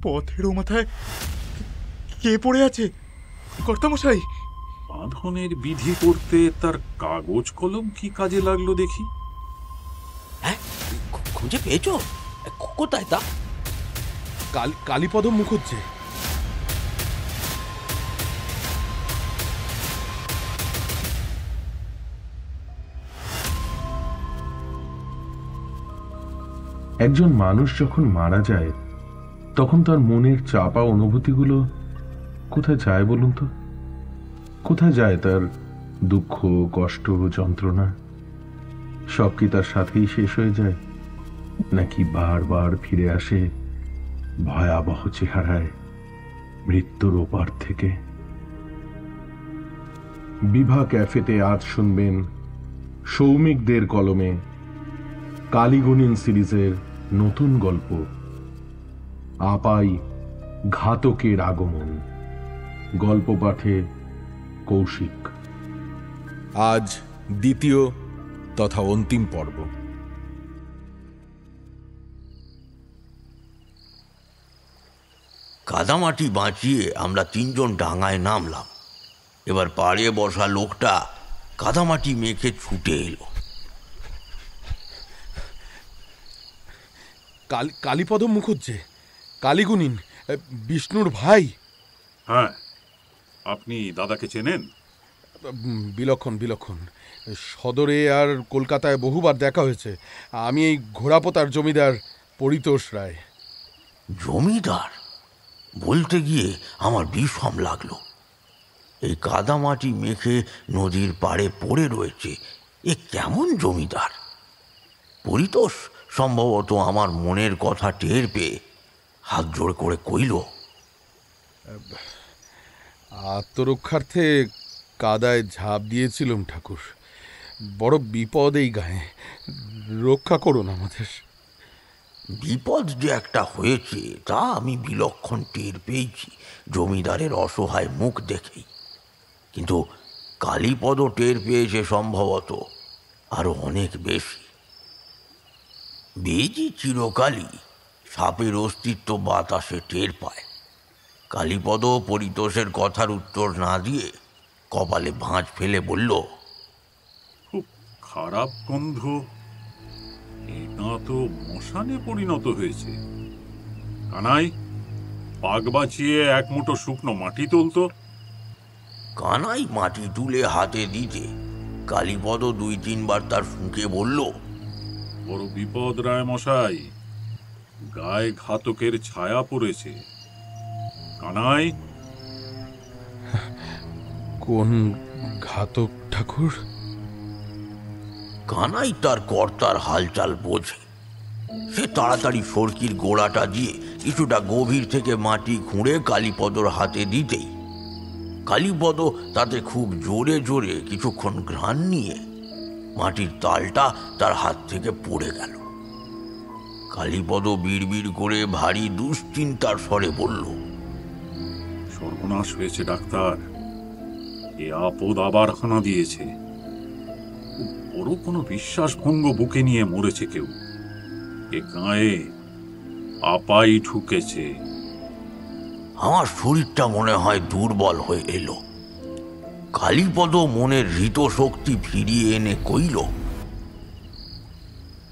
পথেরও মাথায় কে পড়ে আছে কর্তামশাই? বাঁধনের বিধি করতে তার কাগজ কলম কি কাজে লাগলো দেখি। হ্যাঁ, খুঁজে পেয়েছ? কোথায় তা? কালীপদ মুখুজ্জে। একজন মানুষ যখন মারা যায় তখন তার মনের চাপা অনুভূতিগুলো কোথায় যায় বলুন তো? কোথায় যায় তার দুঃখ, কষ্ট, যন্ত্রণা? সব কি তার সাথেই শেষ হয়ে যায়, নাকি বারবার ফিরে আসে ভয়াবহ চেহারায় মৃত্যুর ওপার থেকে? বিভা ক্যাফেতে আজ শুনবেন সৌমিকদের কলমে কালীগুণিন সিরিজের নতুন গল্প আপাই ঘাতকের আগমন। গল্প পাঠে কৌশিক। আজ দ্বিতীয় তথা অন্তিম পর্ব। কাদামাটি বাঁচিয়ে আমরা তিনজন ডাঙায় নামলাম। এবার পাড়ে বসা লোকটা কাদামাটি মেখে ছুটে এলো। কালীপদ মুখুজ্জে, কালীগুণিন, বিষ্ণুর ভাই। হ্যাঁ, আপনি দাদাকে চেনেন? বিলক্ষণ বিলক্ষণ। সদরে আর কলকাতায় বহুবার দেখা হয়েছে। আমি এই ঘোড়াপোতার জমিদার পরিতোষ রায়। জমিদার বলতে গিয়ে আমার বিষম লাগলো। এই কাদামাটি মেখে নদীর পাড়ে পড়ে রয়েছে, এ কেমন জমিদার? পরিতোষ সম্ভবত আমার মনের কথা টের পেয়ে হাত জোড় করে কইল, আত্মরক্ষার্থে কাদায় ঝাঁপ দিয়েছিলাম ঠাকুর। বড় বিপদ এই গায়ে, রক্ষা করুন আমাদের। বিপদ যে একটা হয়েছে তা আমি বিলক্ষণ টের পেয়েছি জমিদারের অসহায় মুখ দেখেই। কিন্তু কালীপদ টের পেয়েছে সম্ভবত আরো অনেক বেশি। বেজি চিরকালই সাপের অস্তিত্ব বাতাসে টের পায়। কালীপদ পরিতোষের কথার উত্তর না দিয়ে কপালে ভাঁজ ফেলে বলল, খুব খারাপ গন্ধ। এটা তো মশানে পরিণত হয়েছে। কানাই, পাক বাঁচিয়ে এক মুঠো শুকনো মাটি তুলতো। কানাই মাটি তুলে হাতে দিতে কালীপদ 2-3 বার তার ফুঁকে বলল, বড় বিপদ রায় মশাই, গায়ে ঘাতকের ছায়া পড়েছে। কানাই। কোন ঘাতক ঠাকুর? কানাই তার কর্তার হালচাল বোঝে। সে তাড়াতাড়ি সরকির গোড়াটা দিয়ে কিছুটা গভীর থেকে মাটি খুঁড়ে কালীপদর হাতে দিতেই কালীপদ তাতে খুব জোরে জোরে কিছুক্ষণ ঘ্রাণ নিয়ে মাটির তালটা তার হাত থেকে পড়ে গেল। কালীপদ বিড়বিড় করে ভারী দুশ্চিন্তার স্বরে বলল, সর্বনাশ হয়েছে ডাক্তার, এ আপদ আবার হানা দিয়েছে। বড় কোনো বিশ্বাসভঙ্গ বুকে নিয়ে মরেছে কেউ। এ গায়ে আপাই ঠুকেছে। আমার শরীরটা মনে হয় দুর্বল হয়ে এলো। কালীপদ মনের হৃত শক্তি ফিরিয়ে এনে কইল,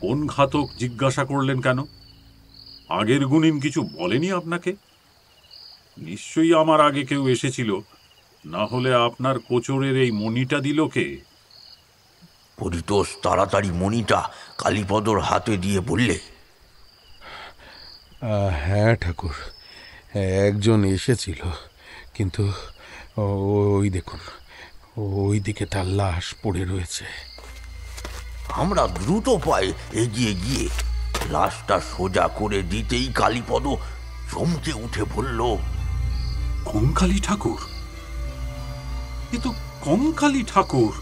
কোন ঘাতক জিজ্ঞাসা করলেন কেন? আগের গুণিন কিছু বলেনি আপনাকে? নিশ্চয়ই আমার আগে কেউ এসেছিল, না হলে আপনার কোচরের এই মণিটা দিল কে? পরিতোষ তাড়াতাড়ি মণিটা কালীপদর হাতে দিয়ে বললে, হ্যাঁ ঠাকুর, একজন এসেছিল, কিন্তু ওই দেখুন, ওই দিকে তার লাশ পড়ে রয়েছে। আমরা দ্রুত পায়ে এগিয়ে গিয়ে লাশটা সোজা করে দিতেই কালীপদ চমকে উঠে বলল, কঙ্কালী ঠাকুর! এ তো কঙ্কালী ঠাকুর!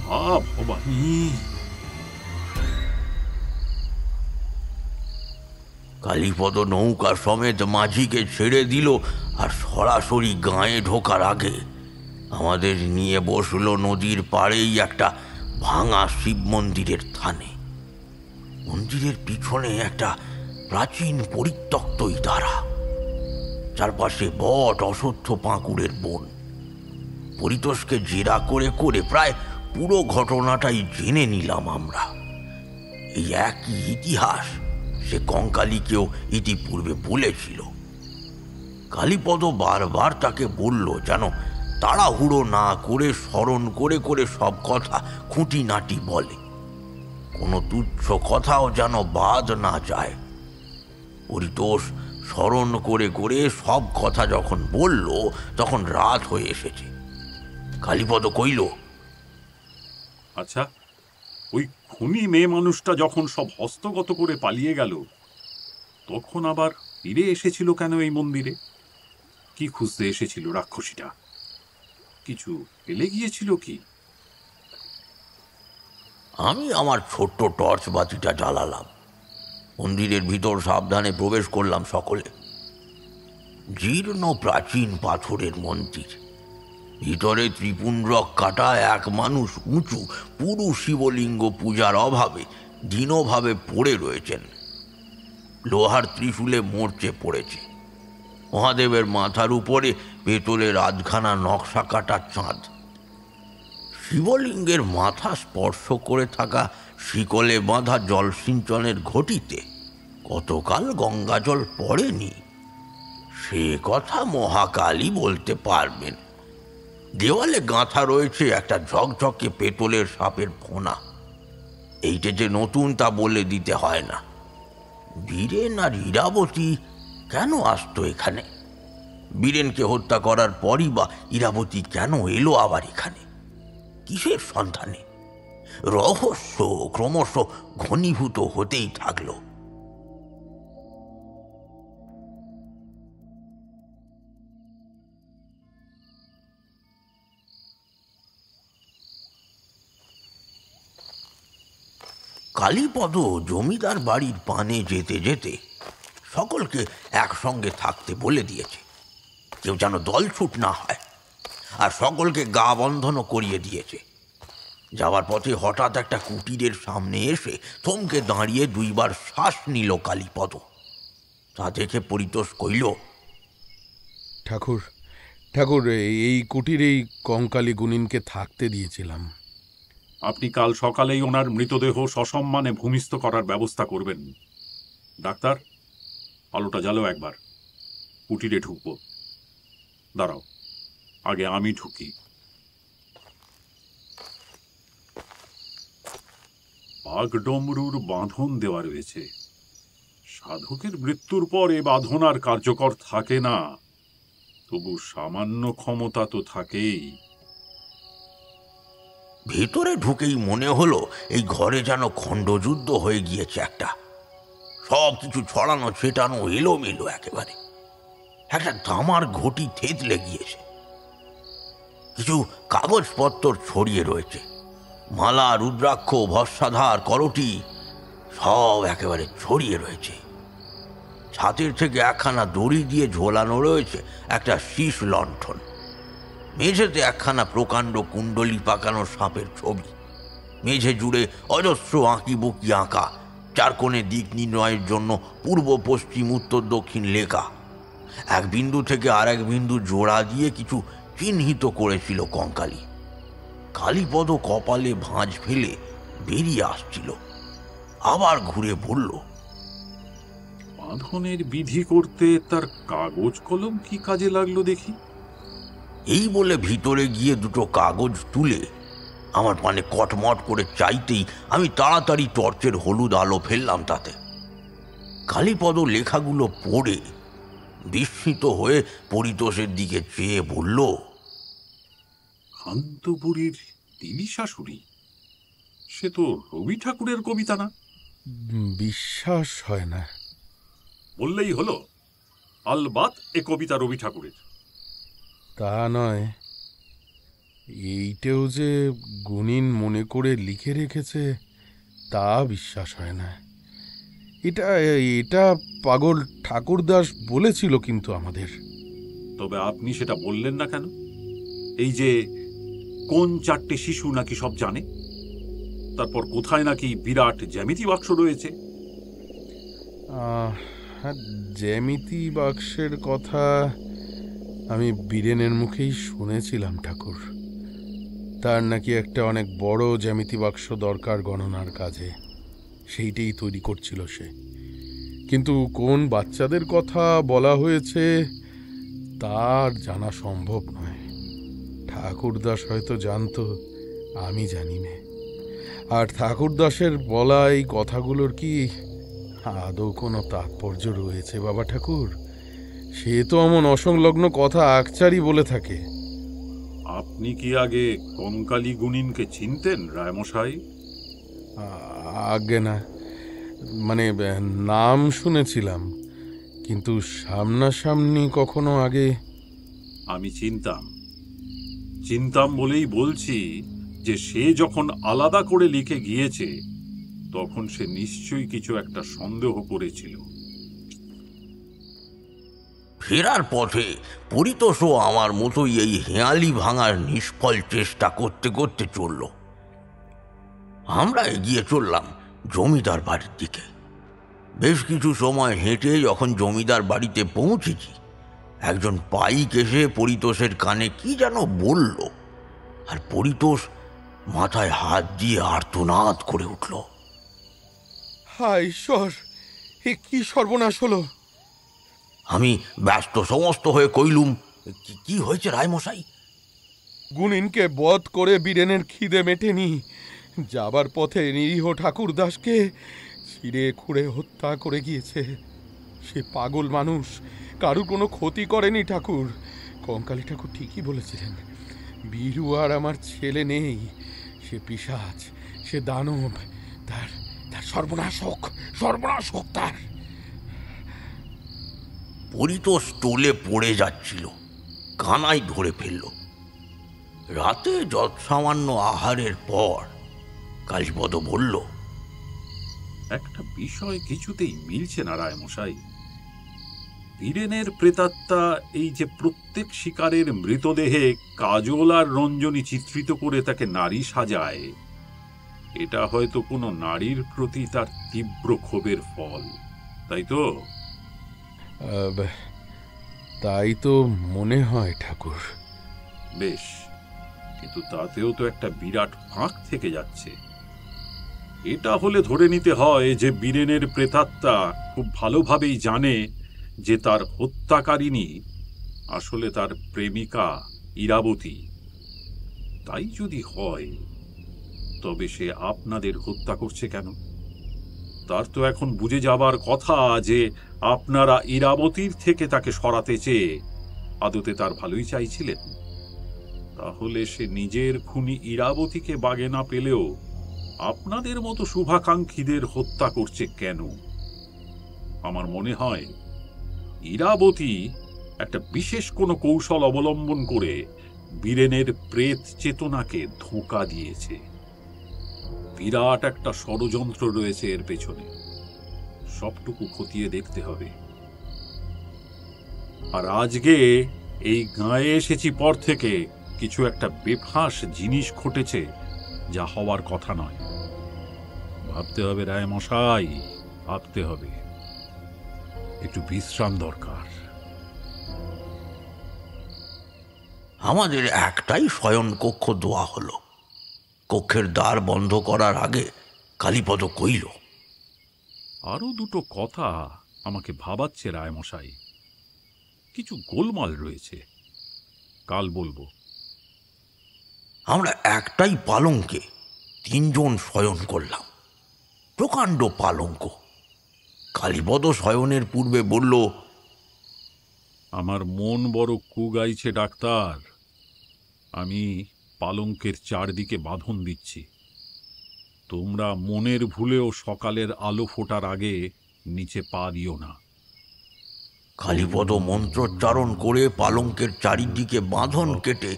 হা ভবানী! কালীপদ নৌকা সমেত মাঝিকে ছেড়ে দিল আর সরাসরি গাঁয়ে ঢোকার আগে আমাদের নিয়ে বসলো নদীর পাড়েই একটা ভাঙা শিব মন্দিরের থানে। মন্দিরের পিছনে একটা প্রাচীন পরিত্যক্ত ইটারা। চারপাশে বট অশ্বত্থ পাঁকুড়ের বন। পরিতোষকে জেরা করে করে প্রায় পুরো ঘটনাটাই জেনে নিলাম আমরা। এই একই ইতিহাস সে কঙ্কালীকেও ইতিপূর্বে বলেছিল। কালীপদ বারবার তাকে বলল যেন তাড়াহুড়ো না করে স্মরণ করে করে সব কথা খুঁটিনাটি বলে, কোনো তুচ্ছ কথাও যেন বাদ না যায়। পরিতোষ স্মরণ করে করে সব কথা যখন বলল তখন রাত হয়ে এসেছে। কালীপদ কইল, আচ্ছা, ওই খুনি মেয়ে মানুষটা যখন সব হস্তগত করে পালিয়ে গেল, তখন আবার ফিরে এসেছিল কেন এই মন্দিরে? কি খুঁজতে এসেছিল রাক্ষসীটা? কিছু ফেলে গিয়েছিল কি? আমি আমার ছোট্ট টর্চ বাতিটা জ্বালালাম। মন্দিরের ভিতর সাবধানে প্রবেশ করলাম সকলে। জীর্ণ প্রাচীন পাথরের মন্দির, ভিতরে ত্রিপুণ্ডরক কাটা এক মানুষ উঁচু পুরু শিবলিঙ্গ পূজার অভাবে দীনভাবে পড়ে রয়েছেন। লোহার ত্রিশূলে মরচে পড়েছে। মহাদেবের মাথার উপরে পেতলের আধখানা নকশা কাটা চাঁদ। শিবলিঙ্গের মাথা স্পর্শ করে থাকা শিকলে বাঁধা জলসিঞ্চনের ঘটিতে কতকাল গঙ্গাজল পড়েনি সে কথা মহাকালী বলতে পারবেন। দেওয়ালে গাঁথা রয়েছে একটা ঝকঝকে পেতলের সাপের ফোনা। এইটা যে নতুন তা বলে দিতে হয় না। বীরেন আর ইরাবতী কেন আসতো এখানে? বীরেনকে হত্যা করার পরই বা ইরাবতী কেন এলো আবার এখানে? কিসের সন্ধানে? রহস্য ক্রমশ ঘনীভূত হতেই থাকলো। কালীপদ জমিদার বাড়ির পানে যেতে যেতে সকলকে একসঙ্গে থাকতে বলে দিয়েছে, কেউ যেন দলছুট না হয়, আর সকলকে গা বন্ধনও করিয়ে দিয়েছে। যাওয়ার পথে হঠাৎ একটা কুটিরের সামনে এসে থমকে দাঁড়িয়ে দুইবার শ্বাস নিল কালীপদ। তা দেখে পরিতোষ কইল, ঠাকুর ঠাকুর, এই কুটিরেই কঙ্কালী গুণিনকে থাকতে দিয়েছিলাম। আপনি কাল সকালেই ওনার মৃতদেহ সসম্মানে ভূমিস্থ করার ব্যবস্থা করবেন। ডাক্তার, আলোটা জ্বালো একবার, কুটিরে ঢুকবো। দাঁড়াও, আগে আমি ঢুকি। বাগডমরুর বাঁধন দেওয়া রয়েছে। সাধকের মৃত্যুর পর এ বাঁধন আর কার্যকর থাকে না, তবু সামান্য ক্ষমতা তো থাকেই। ভেতরে ঢুকেই মনে হলো এই ঘরে যেন খণ্ডযুদ্ধ হয়ে গিয়েছে একটা। সব কিছু ছড়ানো ছেটানো এলোমেলো একেবারে। একটা তামার ঘটি থেতলে গিয়েছে। কিছু কাগজপত্র ছড়িয়ে রয়েছে। মালা, রুদ্রাক্ষ, ভস্মাধার, করটি সব একেবারে ছড়িয়ে রয়েছে। ছাদের থেকে একখানা দড়ি দিয়ে ঝোলানো রয়েছে একটা শীষ লণ্ঠন। মেঝেতে একখানা প্রকাণ্ড কুণ্ডলি পাকানো সাপের ছবি। মেঝে জুড়ে অজস্র আঁকি বুকি আঁকা, চার কোণে দিক নির্ণয়ের জন্য পূর্ব, পশ্চিম, উত্তর, দক্ষিণ লেখা। এক বিন্দু থেকে আর এক বিন্দু জোড়া দিয়ে কিছু চিহ্নিত করেছিল কঙ্কালী। কালীপদ কপালে ভাঁজ ফেলে বেরিয়ে আসছিল, আবার ঘুরে বলল, বাঁধনের বিধি করতে তার কাগজ কলম কি কাজে লাগলো দেখি। এই বলে ভিতরে গিয়ে দুটো কাগজ তুলে আমার পানে কটমট করে চাইতেই আমি তাড়াতাড়ি টর্চের হলুদ আলো ফেললাম তাতে। কালীপদ লেখাগুলো পড়ে বিস্মিত হয়ে পরিতোষের দিকে চেয়ে বলল, কান্তপুরীর তিলি শাশুড়ি, সে তো রবি ঠাকুরের কবিতা না? বিশ্বাস হয় না। বললেই হলো, আলবাত এ কবিতা রবি ঠাকুরের। তা নয়, এইটেও যে গুণিন মনে করে লিখে রেখেছে তা বিশ্বাস হয় না। এটা এটা পাগল ঠাকুরদাস বলেছিল কিন্তু আমাদের। তবে আপনি সেটা বললেন না কেন? এই যে কোন চারটে শিশু নাকি সব জানে, তারপর কোথায় নাকি বিরাট জ্যামিতি বাক্স রয়েছে। হ্যাঁ, জ্যামিতি বাক্সের কথা আমি বীরেনের মুখেই শুনেছিলাম ঠাকুর। তার নাকি একটা অনেক বড় জ্যামিতি বাক্স দরকার গণনার কাজে, সেইটাই তৈরি করছিল সে। কিন্তু কোন বাচ্চাদের কথা বলা হয়েছে তার জানা সম্ভব নয়। ঠাকুরদাস হয়তো জানতো, আমি জানি না। আর ঠাকুরদাসের বলা এই কথাগুলোর কি আদৌ কোনো তাৎপর্য রয়েছে বাবা ঠাকুর? সে তো এমন অসংলগ্ন কথা আকচারই বলে থাকে। আপনি কি আগে কঙ্কালী গুণিনকে চিনতেন রায়মশাই? আগে না, মানে নাম শুনেছিলাম, কিন্তু সামনাসামনি কখনো আগে। আমি চিনতাম বলেই বলছি যে সে যখন আলাদা করে লিখে গিয়েছে তখন সে নিশ্চয়ই কিছু একটা সন্দেহ করেছিল। ফেরার পথে পরিতোষও আমার মতোই এই হেঁয়ালি ভাঙার নিষ্ফল চেষ্টা করতে করতে চলল। আমরা এগিয়ে চললাম জমিদার বাড়ির দিকে। বেশ কিছু সময় হেঁটে যখন জমিদার বাড়িতে পৌঁছেছি, একজন পাইক এসে পরিতোষের কানে কি যেন বলল, আর পরিতোষ মাথায় হাত দিয়ে আর্তনাদ করে উঠল। হায় ঈশ্বর, এ কি সর্বনাশ হলো! আমি ব্যস্ত সমস্ত হয়ে কইলুম, কি হয়েছে রায়মশাই? গুণিনকে বধ করে বীরেনের খিদে মেটেনি। যাবার পথে নিরীহ ঠাকুরদাসকে ছিঁড়ে খুঁড়ে হত্যা করে গিয়েছে। সে পাগল মানুষ, কারুর কোনো ক্ষতি করেনি ঠাকুর। কঙ্কালী ঠাকুর ঠিকই বলেছিলেন, বীরু আর আমার ছেলে নেই। সে পিশাচ, সে দানব। তার সর্বনাশ হোক, সর্বনাশ হোক তার। পরিতোষ টোলে পড়ে যাচ্ছিল, কানাই ধরে ফেলল। রাতে যৎসামান্য আহারের পর কালীপদ বলল, একটা বিষয় কিছুতেই মিলছে না রায়মশাই। বীরেনের প্রেতাত্মা এই যে প্রত্যেক শিকারের মৃতদেহে কাজল আর রঞ্জনী চিত্রিত করে তাকে নারী সাজায়, এটা হয়তো কোনো নারীর প্রতি তার তীব্র ক্ষোভের ফল, তাই তো? তাই তো মনে হয় ঠাকুর। বেশ, কিন্তু তাতেও তো একটা বিরাট ফাঁক থেকে যাচ্ছে। এটা হলে ধরে নিতে হয় যে বীরেনের প্রেতাত্মা খুব ভালোভাবেই জানে যে তার হত্যাকারিণী আসলে তার প্রেমিকা ইরাবতী। তাই যদি হয়, তবে সে আপনাদের হত্যা করছে কেন? তার তো এখন বুঝে যাবার কথা যে আপনারা ইরাবতীর থেকে তাকে সরাতে চেয়ে আদতে তার ভালোই চাইছিলেন। তাহলে সে নিজের খুনি ইরাবতীকে বাগে না পেলেও আপনাদের মতো শুভাকাঙ্ক্ষীদের হত্যা করছে কেন? আমার মনে হয় ইরাবতী একটা বিশেষ কোনো কৌশল অবলম্বন করে বীরেনের প্রেত চেতনাকে ধোঁকা দিয়েছে। বিরাট একটা ষড়যন্ত্র রয়েছে এর পেছনে, সবটুকু খতিয়ে দেখতে হবে। আর আজকে এই গাঁয়ে এসেছি পর থেকে কিছু একটা বেফাঁস জিনিস ঘটেছে, যা হওয়ার কথা নয়। ভাবতে হবে রায়মশাই, ভাবতে হবে। একটু বিশ্রাম দরকার। আমাদের একটাই শয়ন কক্ষ দেওয়া হলো। কক্ষের দ্বার বন্ধ করার আগে কালীপদ কইল, আরো দুটো কথা আমাকে ভাবাচ্ছে রায়মশাই। কিছু গোলমাল রয়েছে, কাল বলবো। আমরা একটাই পালঙ্কে 3 জন শয়ন করলাম, প্রকাণ্ড পালঙ্ক। কালীপদ শয়নের পূর্বে বলল, আমার মন বড় কুগাইছে ডাক্তার। আমি পালঙ্কের চারদিকে বাঁধন দিচ্ছি। তোমরা মনের ভুলেও সকালের আলো ফোটার আগে নিচে পা দিও না। কালীপদ মন্ত্রোচ্চারণ করে পালঙ্কের চারিদিকে বাঁধন কেটে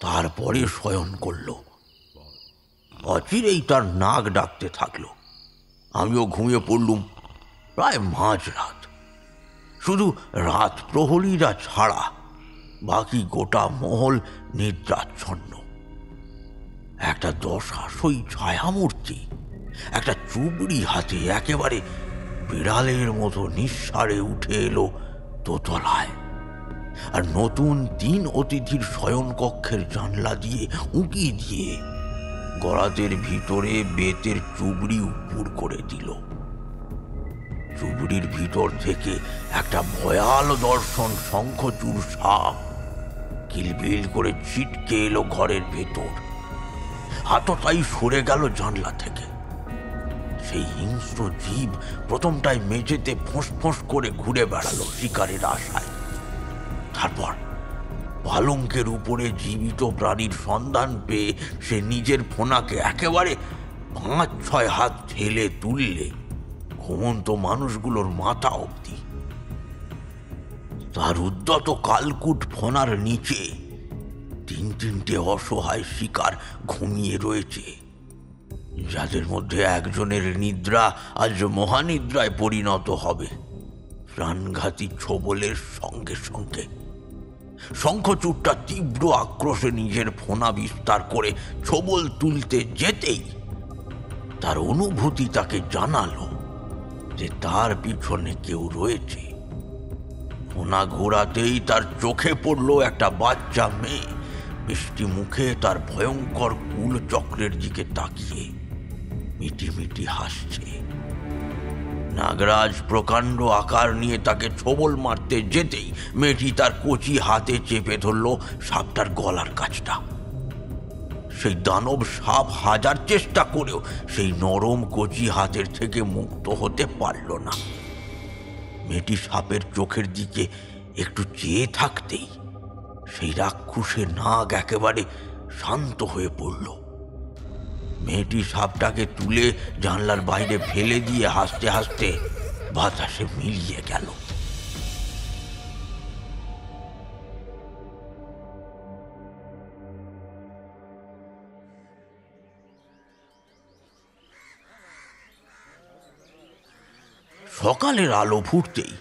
তারপরে শয়ন করল। অচিরেই তার নাক ডাকতে থাকলো। আমিও ঘুমিয়ে পড়লুম। প্রায় মাঝরাত। শুধু রাত প্রহরীরা ছাড়া বাকি গোটা মহল নিদ্রাচ্ছন্ন। একটা দশাসই ছায়ামূর্তি একটা চুবড়ি হাতে একেবারে বিড়ালের মতো নিঃসাড়ে উঠে এলো দোতলায়, আর নতুন 3 অতিথির শয়নকক্ষের জানলা দিয়ে উঁকি দিয়ে গরাদের ভিতরে বেতের চুবড়ি উপর করে দিল। চুবড়ির ভিতর থেকে একটা ভয়াল দর্শন শঙ্খচূড় সাপ কিলবিল করে ছিটকে এলো ঘরের ভেতর। হাতটাই সরে গেল জানলা থেকে। সেই হিংস্র জীব প্রথমটাই মেঝেতে ফোঁস করে ঘুরে বেড়ালো শিকারের আশায়। তারপর পালঙ্কের উপরে জীবিত প্রাণীর সন্ধান পেয়ে সে নিজের ফোনাকে একেবারে 5-6 হাত ঠেলে তুললে ঘুমন্ত মানুষগুলোর মাথা অবধি। তার উদ্যত কালকুট ফোনার নিচে 3-3টে অসহায় শিকার ঘুমিয়ে রয়েছে, যাদের মধ্যে একজনের নিদ্রা আজ মহানিদ্রায় পরিণত হবে প্রাণঘাতী ছোবলের সঙ্গে সঙ্গে। শঙ্খচূড়টা তীব্র আক্রোশে নিজের ফোনা বিস্তার করে ছোবল তুলতে যেতেই তার অনুভূতি তাকে জানালো যে তার পিছনে কেউ রয়েছে। ফোনা ঘোরাতেই তার চোখে পড়ল একটা বাচ্চা মেয়ে মিষ্টি মুখে তার ভয়ঙ্কর কুল চক্রের দিকে তাকিয়ে মিটিমিটি হাসছে। নাগরাজ প্রকাণ্ড আকার নিয়ে তাকে ছোবল মারতে যেতেই মেয়েটি তার কচি হাতে চেপে ধরল সাপটার গলার কাছটা। সেই দানব সাপ হাজার চেষ্টা করেও সেই নরম কচি হাতের থেকে মুক্ত হতে পারল না। মেয়েটি সাপের চোখের দিকে একটু চেয়ে থাকতেই সেই রাক্ষসের নাগ একেবারে শান্ত হয়ে পড়ল। মেয়েটি সাপটাকে তুলে জানলার বাইরে ফেলে দিয়ে হাসতে হাসতে বাতাসে মিলিয়ে গেল। সকালের আলো ফুটতেই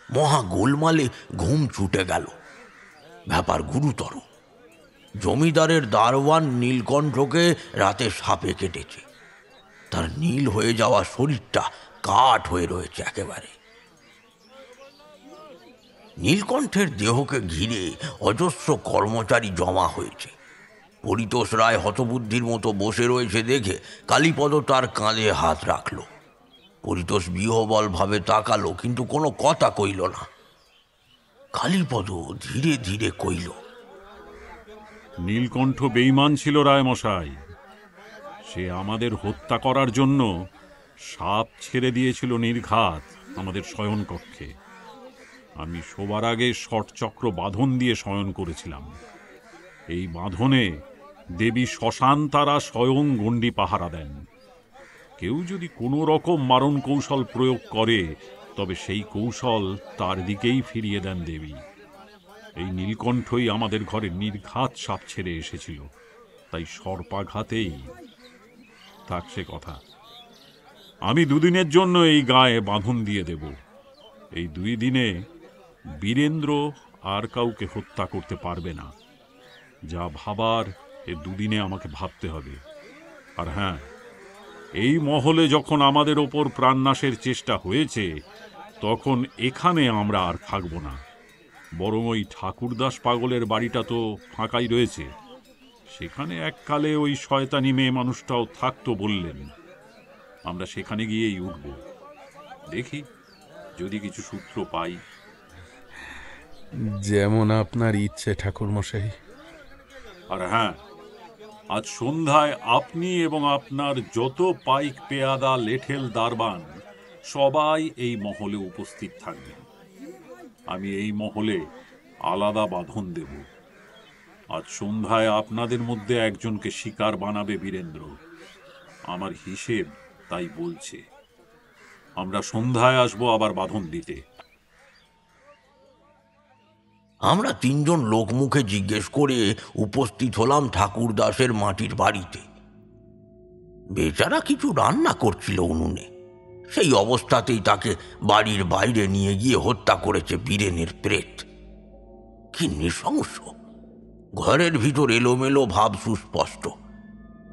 মহা গোলমালে ঘুম ছুটে গেল। ব্যাপার গুরুতর। জমিদারের দারোয়ান নীলকণ্ঠকে রাতে সাপে কেটেছে। তার নীল হয়ে যাওয়া শরীরটা কাঠ হয়ে রয়েছে একেবারে। নীলকণ্ঠের দেহকে ঘিরে অজস্র কর্মচারী জমা হয়েছে। পরিতোষ রায় হতবুদ্ধির মতো বসে রয়েছে দেখে কালীপদ তার কাঁধে হাত রাখল। পরিতোষ বিহ্বল ভাবে তাকালো, কিন্তু কোনো কথা কইল না। কালীপদ ধীরে ধীরে কইল, নীলকণ্ঠ বেঈমান ছিল রায়মশাই। সে আমাদের হত্যা করার জন্য সাপ ছেড়ে দিয়েছিল নির্ঘাত আমাদের শয়নকক্ষে। আমি শোবার আগে ষটচক্র বাঁধন দিয়ে শয়ন করেছিলাম। এই বাঁধনে দেবী শ্মশান তারা স্বয়ং গণ্ডি পাহারা দেন। কেউ যদি কোনো রকম মারণ কৌশল প্রয়োগ করে তবে সেই কৌশল তার দিকেই ফিরিয়ে দেন দেবী। এই নীলকণ্ঠই আমাদের ঘরে নির্ঘাত সাপ ছেড়ে এসেছিল, তাই সর্পাঘাতেই থাক সে কথা। আমি 2 দিনের জন্য এই গায়ে বাঁধন দিয়ে দেব। এই 2 দিনে বীরেন্দ্র আর কাউকে হত্যা করতে পারবে না। যা ভাবার এই 2 দিনে আমাকে ভাবতে হবে। আর হ্যাঁ, এই মহলে যখন আমাদের ওপর প্রাণনাশের চেষ্টা হয়েছে তখন এখানে আমরা আর থাকব না। বরং ওই ঠাকুরদাস পাগলের বাড়িটা তো ফাঁকাই রয়েছে, সেখানে এককালে ওই শয়তানি মেয়ে মানুষটাও থাকতো বললেন। আমরা সেখানে গিয়েই উঠব। দেখি যদি কিছু সূত্র পাই। যেমন আপনার ইচ্ছে ঠাকুরমশাই। আর হ্যাঁ, আজ সন্ধ্যায় আপনি এবং আপনার যত পাইক পেয়াদা লেঠেল দারবান সবাই এই মহলে উপস্থিত থাকবেন। আমি এই মহলে আলাদা বাঁধন দেব। আজ সন্ধ্যায় আপনাদের মধ্যে একজনকে শিকার বানাবে বীরেন্দ্র। আমার হিসেব তাই বলছে। আমরা সন্ধ্যায় আসবো আবার বাঁধন দিতে। আমরা 3 জন লোকমুখে জিজ্ঞেস করে উপস্থিত হলাম ঠাকুরদাসের মাটির বাড়িতে। বেচারা কিছু রান্না করছিল উনুনে। সেই অবস্থাতেই তাকে বাড়ির বাইরে নিয়ে গিয়ে হত্যা করেছে বীরেনের প্রেত। কি নৃশংস! ঘরের ভিতর এলোমেলো ভাব সুস্পষ্ট।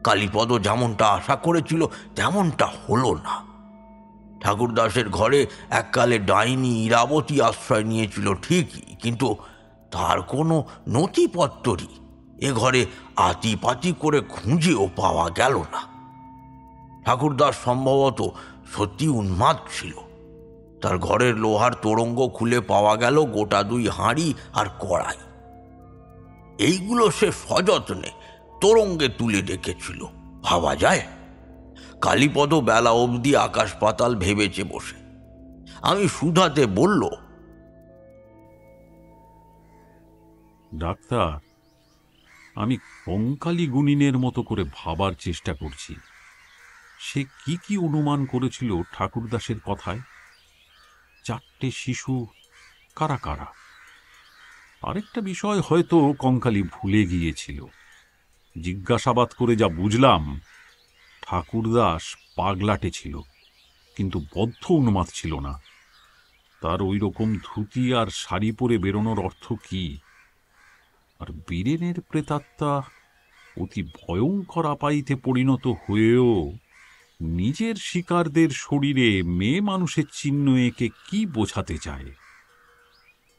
কালীপদ যেমনটা আশা করেছিল তেমনটা হলো না। ঠাকুরদাসের ঘরে এককালে ডাইনি ইরাবতী আশ্রয় নিয়েছিল ঠিকই, কিন্তু তার কোনো নথিপত্রই এ ঘরে আতিপাতি করে খুঁজেও পাওয়া গেল না। ঠাকুরদাস সম্ভবত সত্যি উন্মাদ ছিল। তার ঘরের লোহার তোরঙ্গ খুলে পাওয়া গেল গোটা 2 হাঁড়ি আর কড়াই। এইগুলো সে সযত্নে তোরঙ্গে তুলে রেখেছিল। ভাবা যায়? কালীপদ বেলা অবধি আকাশ পাতাল ভেবেছে বসে। আমি শুধাতে বলল, ডাক্তার, আমি কঙ্কালী গুনিনের মতো করে ভাবার চেষ্টা করছি। সে কি কি অনুমান করেছিল ঠাকুরদাসের কথায়? 4টে শিশু কারা কারা? আরেকটা বিষয় হয়তো কঙ্কালী ভুলে গিয়েছিল। জিজ্ঞাসাবাদ করে যা বুঝলাম, ঠাকুরদাস পাগলাটে ছিল, কিন্তু বদ্ধ উন্মাদ ছিল না। তার ওই রকম ধুতি আর শাড়ি পরে বেরোনোর অর্থ কি? আর বীরেনের প্রেতাত্মা অতি ভয়ঙ্কর আপাইতে পরিণত হয়েও নিজের শিকারদের শরীরে মেয়ে মানুষের চিহ্ন এঁকে কি বোঝাতে চায়?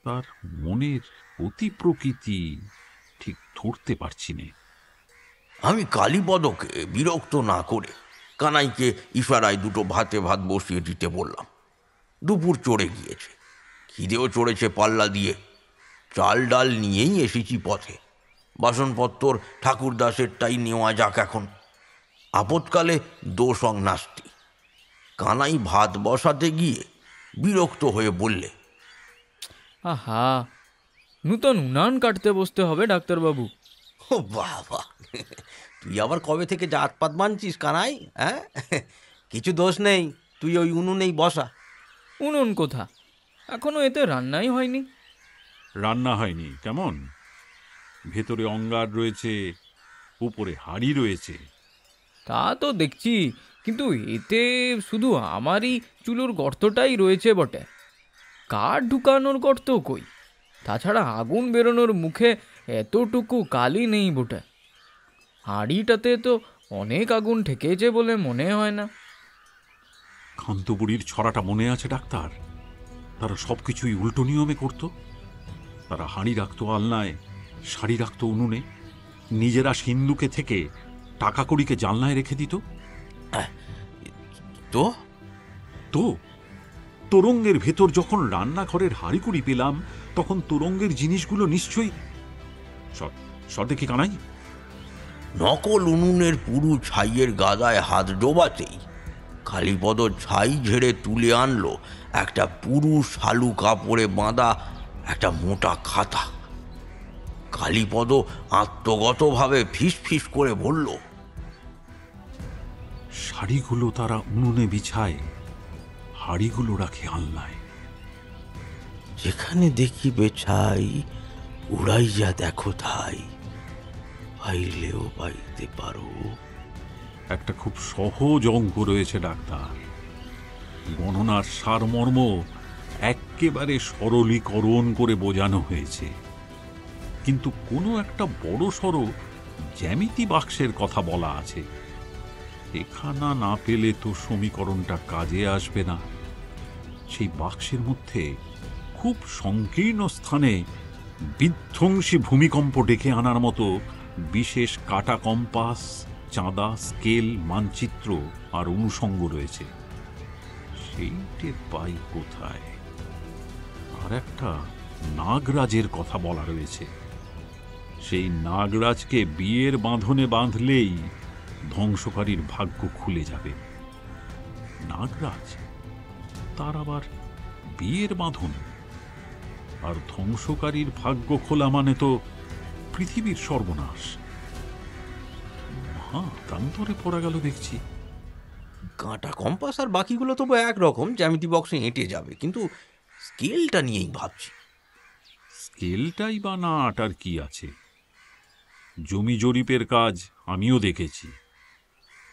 তার মনের অতি প্রকৃতি ঠিক ধরতে পারছি না। আমি কালীপদকে বিরক্ত না করে কানাইকে ইশারায় 2টো ভাতে ভাত বসিয়ে দিতে বললাম। দুপুর চড়ে গিয়েছে, খিদেও চড়েছে পাল্লা দিয়ে। চাল ডাল নিয়েই এসেছি পথে। বাসনপত্র ঠাকুরদাসেরটাই নেওয়া যাক এখন। আপৎকালে দোষং নাস্তি। কানাই ভাত বসাতে গিয়ে বিরক্ত হয়ে বললে, আহা, নূতন উনান কাটতে বসতে হবে ডাক্তারবাবু। ও বাবা, তুই আবার কবে থেকে জাতপাত মানছিস কানাই? হ্যাঁ, কিছু দোষ নেই, তুই ওই উনুনেই বসা। উনুন কোথা? এখনো এতে রান্নাই হয়নি। রান্না হয়নি কেমন? ভেতরে অঙ্গার রয়েছে, উপরে হাঁড়ি রয়েছে। তা তো দেখছি, কিন্তু এতে শুধু আমারই চুলোর গর্তটাই রয়েছে বটে। কাঠ ঢুকানোর গর্ত কই? তাছাড়া আগুন বেরোনোর মুখে এতটুকু কালি নেই বটে। হাঁড়িটাতে তো অনেক আগুন ঠেকেছে বলে মনে হয় না। কান্তবুড়ির ছড়াটা মনে আছে ডাক্তার? তারা সবকিছুই উল্টো নিয়মে করত। তারা হাঁড়ি রাখত আলনায়, শাড়ি রাখত উনুনে, নিজেরা সিন্ধুকে থেকে টাকা কড়িকে জানলায় রেখে দিত। তো তো তোরঙ্গের ভেতর যখন রান্নাঘরের হাঁড়িকুড়ি পেলাম, তখন তোরঙ্গের জিনিসগুলো নিশ্চয়ই সর দেখি কানাই। নকল উনুনের পুরু ছাইয়ের গাদায় হাত ডোবাতেই কালীপদ ছাই ঝেড়ে তুলে আনলো একটা পুরু শালু কাপড়ে বাঁধা একটা মোটা খাতা। কালীপদ আত্মগতভাবে ফিস ফিস করে বলল, শাড়িগুলো তারা উনুনে বিছায়, হাঁড়িগুলো রাখে আলনায়। যেখানে দেখিবে ছাই উড়াইয়া দেখো ঠাই, পাইলেও পাইতে পারো। একটা খুব সহজ অঙ্ক রয়েছে ডাক্তার। গণনার সারমর্ম একেবারে সরলীকরণ করে বোঝানো হয়েছে, কিন্তু কোনো একটা বড় সড় জ্যামিতি বাক্সের কথা বলা আছে। এখানা না পেলে তো সমীকরণটা কাজে আসবে না। সেই বাক্সের মধ্যে খুব সংকীর্ণ স্থানে বিধ্বংসী ভূমিকম্প ডেকে আনার মতো বিশেষ কাটা কম্পাস, চাঁদা, স্কেল, মানচিত্র আর অনুষঙ্গ রয়েছে। সেইটে পাই কোথায়? আর একটা নাগরাজের কথা বলা রয়েছে। সেই নাগরাজকে বিয়ের বাঁধনে বাঁধলেই ধ্বংসকারীর ভাগ্য খুলে যাবে। নাগরাজ, তার আবার বিয়ের বাঁধন? আর ধ্বংসকারীর ভাগ্য খোলা মানে তো পৃথিবীর সর্বনাশ। প্রান্তরে পড়া গেল দেখছি। কাঁটা কম্পাস আর বাকিগুলো তবু একরকম জ্যামিতি বক্সে এঁটে যাবে, কিন্তু স্কেলটা নিয়েই ভাবছি। স্কেলটাই বা না আটার কি আছে? জমি জরিপের কাজ আমিও দেখেছি,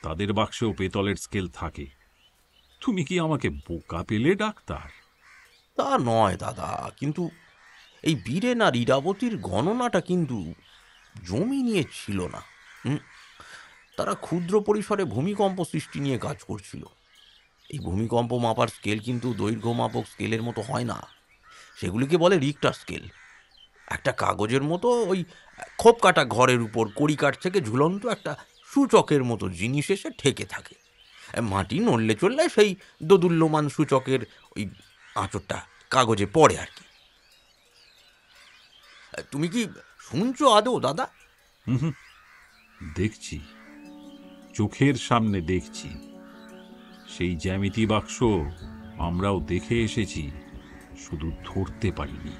তাদের বাক্সেও পেতলের স্কেল থাকে। তুমি কি আমাকে বোকা পেলে ডাক্তার? তা নয় দাদা, কিন্তু এই বীরেন আর ইরাবতীর গণনাটা কিন্তু জমি নিয়ে ছিল না। তারা ক্ষুদ্র পরিসরে ভূমিকম্প সৃষ্টি নিয়ে কাজ করছিল। এই ভূমিকম্প মাপার স্কেল কিন্তু দৈর্ঘ্য মাপক স্কেলের মতো হয় না, সেগুলিকে বলে রিক্টার স্কেল। একটা কাগজের মতো ওই খোপ কাটা ঘরের উপর কড়িকাঠ থেকে ঝুলন্ত একটা সূচকের মতো জিনিস এসে ঠেকে থাকে। মাটি নড়লে চললে সেই দোদুল্যমান সূচকের ওই আঁচড়টা কাগজে পড়ে আর কি। তুমি কি শুনছো আদৌ দাদা? দেখছি, চোখের সামনে দেখছি। সেই জ্যামিতি বাক্স আমরাও দেখে এসেছি, শুধু ধরতে পারিনি।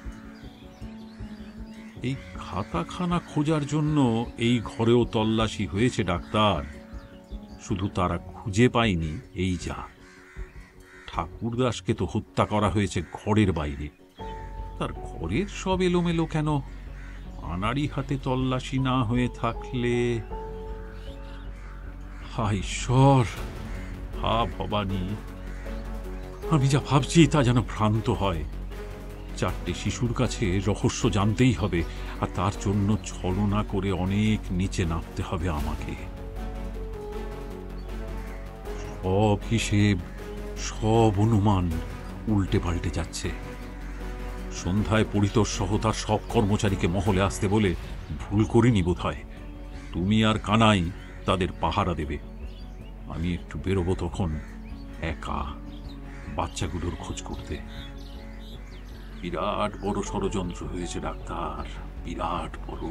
এই খাতাখানা খোঁজার জন্য এই ঘরেও তল্লাশি হয়েছে ডাক্তার, শুধু তারা খুঁজে পায়নি এই যা। ঠাকুরদাসকে তো হত্যা করা হয়েছে ঘরের বাইরে, তার ঘরের সব এলোমেলো কেন? আনাড়ি হাতে তল্লাশি না হয়ে থাকলে? হায় ঈশ্বর, হা ভবানী, আমি যা ভাবছি তা যেন ভ্রান্ত হয়। 4টে শিশুর কাছে রহস্য জানতেই হবে, আর তার জন্য ছলনা করে অনেক নিচে নামতে হবে আমাকে। সব হিসেব, সব অনুমান উল্টে পাল্টে যাচ্ছে। সন্ধ্যায় পরিতোষ সহ তার সব কর্মচারীকে মহলে আসতে বলে ভুল করিনি বোধ হয়। তুমি আর কানাই তাদের পাহারা দেবে, আমি একটু বেরোবো তখন একা বাচ্চাগুলোর খোঁজ করতে। বিরাট বড় ষড়যন্ত্র হয়েছে ডাক্তার, বিরাট বড়।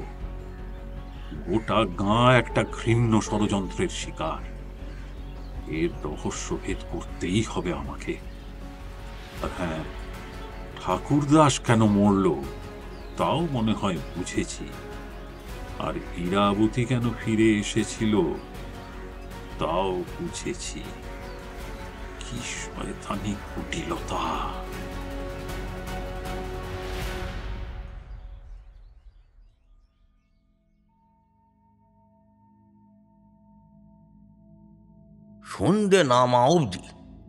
গোটা গাঁ একটা ঘৃণ্য ষড়যন্ত্রের শিকার। এর রহস্য ভেদ করতেই হবে আমাকে। আর হ্যাঁ, ঠাকুরদাস কেন মরল তাও মনে হয় বুঝেছি। আর ইরাবতী কেন ফিরে এসেছিল তাও বুঝেছি। কি শয়তানি কুটিলতা! সন্ধে নামা অবধি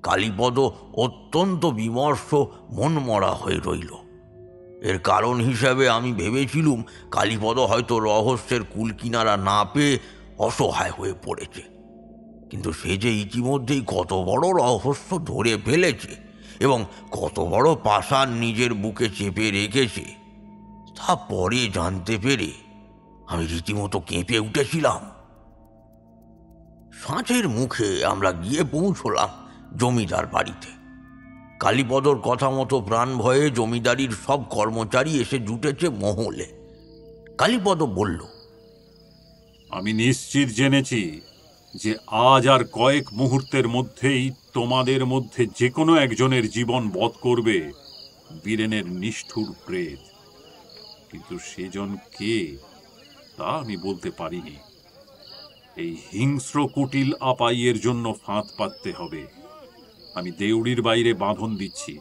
কালীপদ অত্যন্ত বিমর্ষ, মনমরা হয়ে রইল। এর কারণ হিসাবে আমি ভেবেছিলুম কালীপদ হয়তো রহস্যের কুলকিনারা না পেয়ে অসহায় হয়ে পড়েছে। কিন্তু সে যে ইতিমধ্যেই কত বড় রহস্য ধরে ফেলেছে এবং কত বড় পাষাণ নিজের বুকে চেপে রেখেছে তা পরে জানতে পেরে আমি রীতিমতো কেঁপে উঠেছিলাম। সাঁচের মুখে আমরা গিয়ে পৌঁছলাম জমিদার বাড়িতে। কালীপদর কথা মতো প্রাণ ভয়ে জমিদারির সব কর্মচারী এসে জুটেছে মহলে। কালীপদ বলল, আমি নিশ্চিত জেনেছি যে আজ আর কয়েক মুহূর্তের মধ্যেই তোমাদের মধ্যে যে কোনো একজনের জীবন বধ করবে বীরেনের নিষ্ঠুর প্রেত। কিন্তু সেজন কে তা আমি বলতে পারিনি। এই হিংস্র কুটিল আপাইয়ের জন্য ফাঁদ পাততে হবে। আমি দেউড়ির বাইরে বাঁধন দিচ্ছি,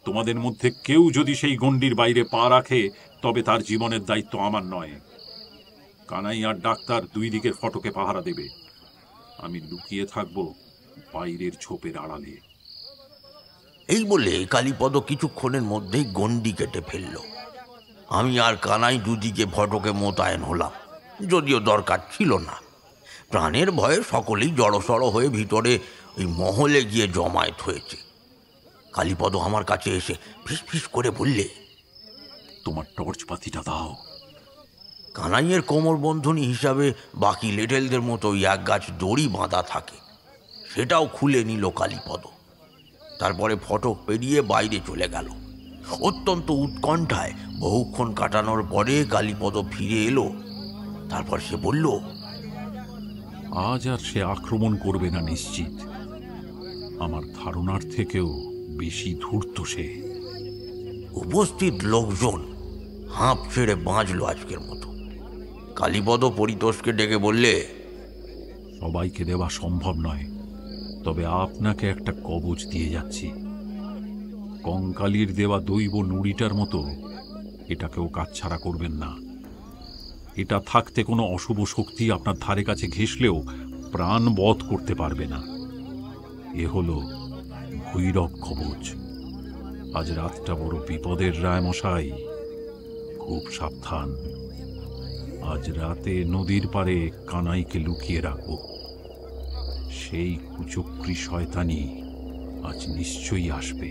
তোমাদের মধ্যে কেউ যদি সেই গণ্ডির বাইরে পা রাখে তবে তার জীবনের দায়িত্ব আমার নয়। কানাই আর ডাক্তার দুই দিকের ফটকে পাহারা দেবে, আমি লুকিয়ে থাকব বাইরের ঝোপের আড়ালে। এই বলে কালীপদ কিছুক্ষণের মধ্যেই গণ্ডি কেটে ফেলল। আমি আর কানাই দুদিকে ফটকে মোতায়েন হলাম, যদিও দরকার ছিল না। প্রাণের ভয়ে সকলেই জড়সড় হয়ে ভিতরে ওই মহলে গিয়ে জমায়েত হয়েছে। কালীপদ আমার কাছে এসে ফিসফিস করে বললে, তোমার টর্চ বাতিটা দাও। কানাইয়ের কোমর বন্ধনী হিসাবে বাকি লেটেলদের মতো এক গাছ দড়ি বাঁধা থাকে, সেটাও খুলে নিল কালীপদ। তারপরে ফটক পেরিয়ে বাইরে চলে গেল। অত্যন্ত উৎকণ্ঠায় বহুক্ষণ কাটানোর পরে কালীপদ ফিরে এলো। তারপর সে বলল, আজ আর সে আক্রমণ করবে না নিশ্চিত। আমার ধারণার থেকেও বেশি ধূর্ত সে। উপস্থিত লোকজন হাঁপ ছেড়ে বাঁচল আজকের মতো। কালীপদ পরিতোষকে ডেকে বললে, সবাইকে দেওয়া সম্ভব নয়, তবে আপনাকে একটা কবচ দিয়ে যাচ্ছি। কঙ্কালির দেওয়া দৈব নুড়িটার মতো এটাকেও কাছছাড়া করবেন না। এটা থাকতে কোনো অশুভ শক্তি আপনার ধারে কাছে ঘেঁষলেও প্রাণ বধ করতে পারবে না। এ হলো ভৈরব কবচ। আজ রাতটা বড় বিপদের রায় মশাই, খুব সাবধান। আজ রাতে নদীর পাড়ে কানাইকে লুকিয়ে রাখবো। সেই কুচক্রী শয়তানি আজ নিশ্চয়ই আসবে।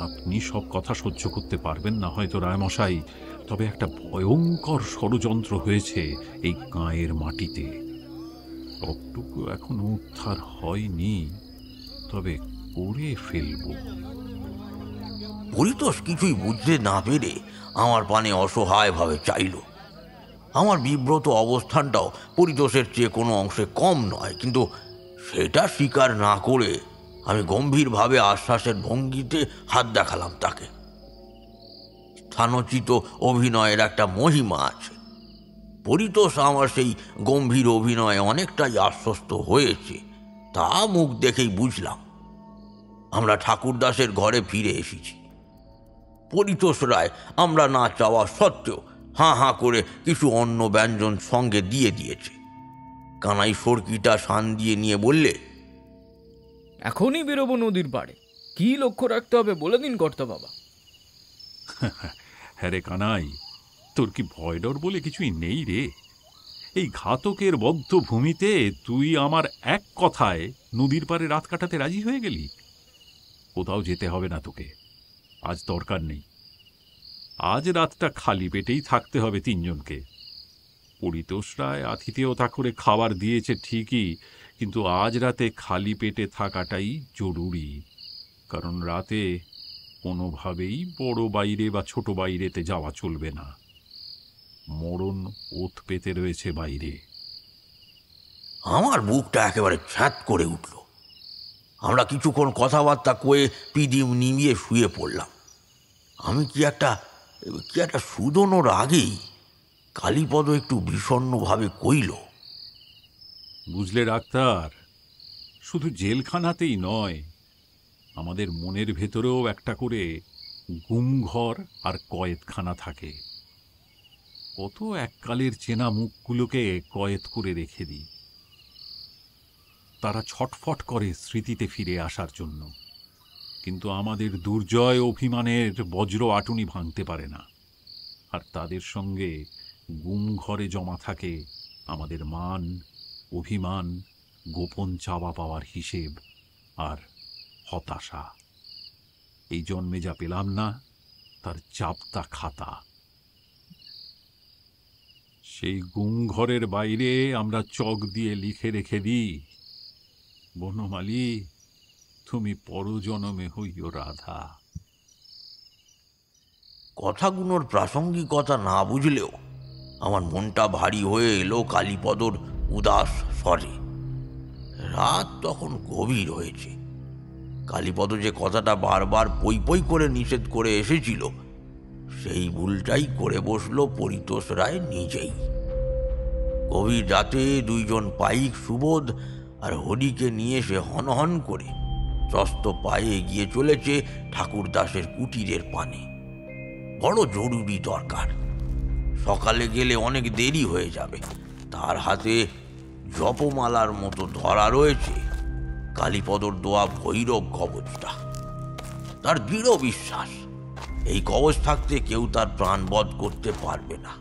আপনি সব কথা সহ্য করতে পারবেন না হয়তো রায়মশাই, তবে একটা ভয়ঙ্কর ষড়যন্ত্র হয়েছে এই গাঁয়ের মাটিতে। সবটুকু এখনো উদ্ধার হয়নি, তবে করে ফেলব। পরিতোষ কিছুই বুঝতে না পেরে আমার পানে অসহায়ভাবে চাইল। আমার বিব্রত অবস্থানটাও পরিতোষের চেয়ে কোনো অংশে কম নয়, কিন্তু সেটা স্বীকার না করে আমি গম্ভীরভাবে আশ্বাসের ভঙ্গিতে হাত দেখালাম তাকে। স্থানোচিত অভিনয়ের একটা মহিমা আছে। পরিতোষ আমার সেই গম্ভীর অভিনয়ে অনেকটাই আশ্বস্ত হয়েছে, তা মুখ দেখেই বুঝলাম। আমরা ঠাকুরদাসের ঘরে ফিরে এসেছি। পরিতোষ রায় আমরা না চাওয়া সত্ত্বেও হাঁ হাঁ করে কিছু অন্ন ব্যঞ্জন সঙ্গে দিয়ে দিয়েছে। কানাই সরকিটা শান দিয়ে নিয়ে বললে, এখনই বেরোবো নদীর পাড়ে, কি লক্ষ্য রাখতে হবে বলে দিন কর্তা বাবা। হ্যাঁ রে কানাই, তোর কি ভয় ডর বলে কিছুই নেই রে? এই ঘাতকের বদ্ধ ভূমিতে তুই আমার এক কথায় নদীর পাড়ে রাত কাটাতে রাজি হয়ে গেলি। কোথাও যেতে হবে না তোকে, আজ দরকার নেই। আজ রাতটা খালি পেটেই থাকতে হবে তিনজনকে। পরিতোষ রায় আতিথেয়তা করে খাবার দিয়েছে ঠিকই, কিন্তু আজ রাতে খালি পেটে থাকাটাই জরুরি। কারণ রাতে কোনোভাবেই বড় বাইরে বা ছোট বাইরেতে যাওয়া চলবে না। মরণ ওত পেতে রয়েছে বাইরে। আমার বুকটা একেবারে ছ্যাঁত করে উঠল। আমরা কিছুক্ষণ কথাবার্তা কয়ে পিদিম নিমিয়ে শুয়ে পড়লাম। আমি কি একটা সুদনোর আগেই কালীপদ একটু বিষণ্ণভাবে কইল, বুঝলে ডাক্তার, শুধু জেলখানাতেই নয়, আমাদের মনের ভেতরেও একটা করে গুমঘর আর কয়েদখানা থাকে। কত এককালের চেনা মুখগুলোকে কয়েদ করে রেখে দিই। তারা ছটফট করে স্মৃতিতে ফিরে আসার জন্য, কিন্তু আমাদের দুর্জয় অভিমানের বজ্র আটুনি ভাঙতে পারে না। আর তাদের সঙ্গে গুমঘরে জমা থাকে আমাদের মান, অভিমান, গোপন চাওয়া পাওয়ার হিসেব আর হতাশা। এই জন্মে যা পেলাম না তার চাপতা খাতা। সেই গুমঘরের বাইরে আমরা চক দিয়ে লিখে রেখে দিই, বনমালী, তুমি পরজনমে হইও রাধা। কথাগুলোর প্রাসঙ্গিকতা না বুঝলেও আমার মনটা ভারী হয়ে এলো কালীপদর উদাস স্বরে। রাত তখন গভীর হয়েছে। কালীপদ যে কথাটা বারবার পই পই করে নিষেধ করে এসেছিল, সেই ভুলটাই করে বসল পরিতোষ রায় নিজেই। গভীর রাতে দুইজন পাইক সুবোধ আর হরিকে নিয়ে সে হনহন করে ত্রস্ত পায়ে এগিয়ে চলেছে ঠাকুরদাসের কুটিরের পানে। বড় জরুরি দরকার, সকালে গেলে অনেক দেরি হয়ে যাবে। তার হাতে জপমালার মতো ধরা রয়েছে কালীপদর দোয়া ভৈরব কবচটা। তার দৃঢ় বিশ্বাস এই কবচ থাকতে কেউ তার প্রাণবধ করতে পারবে না।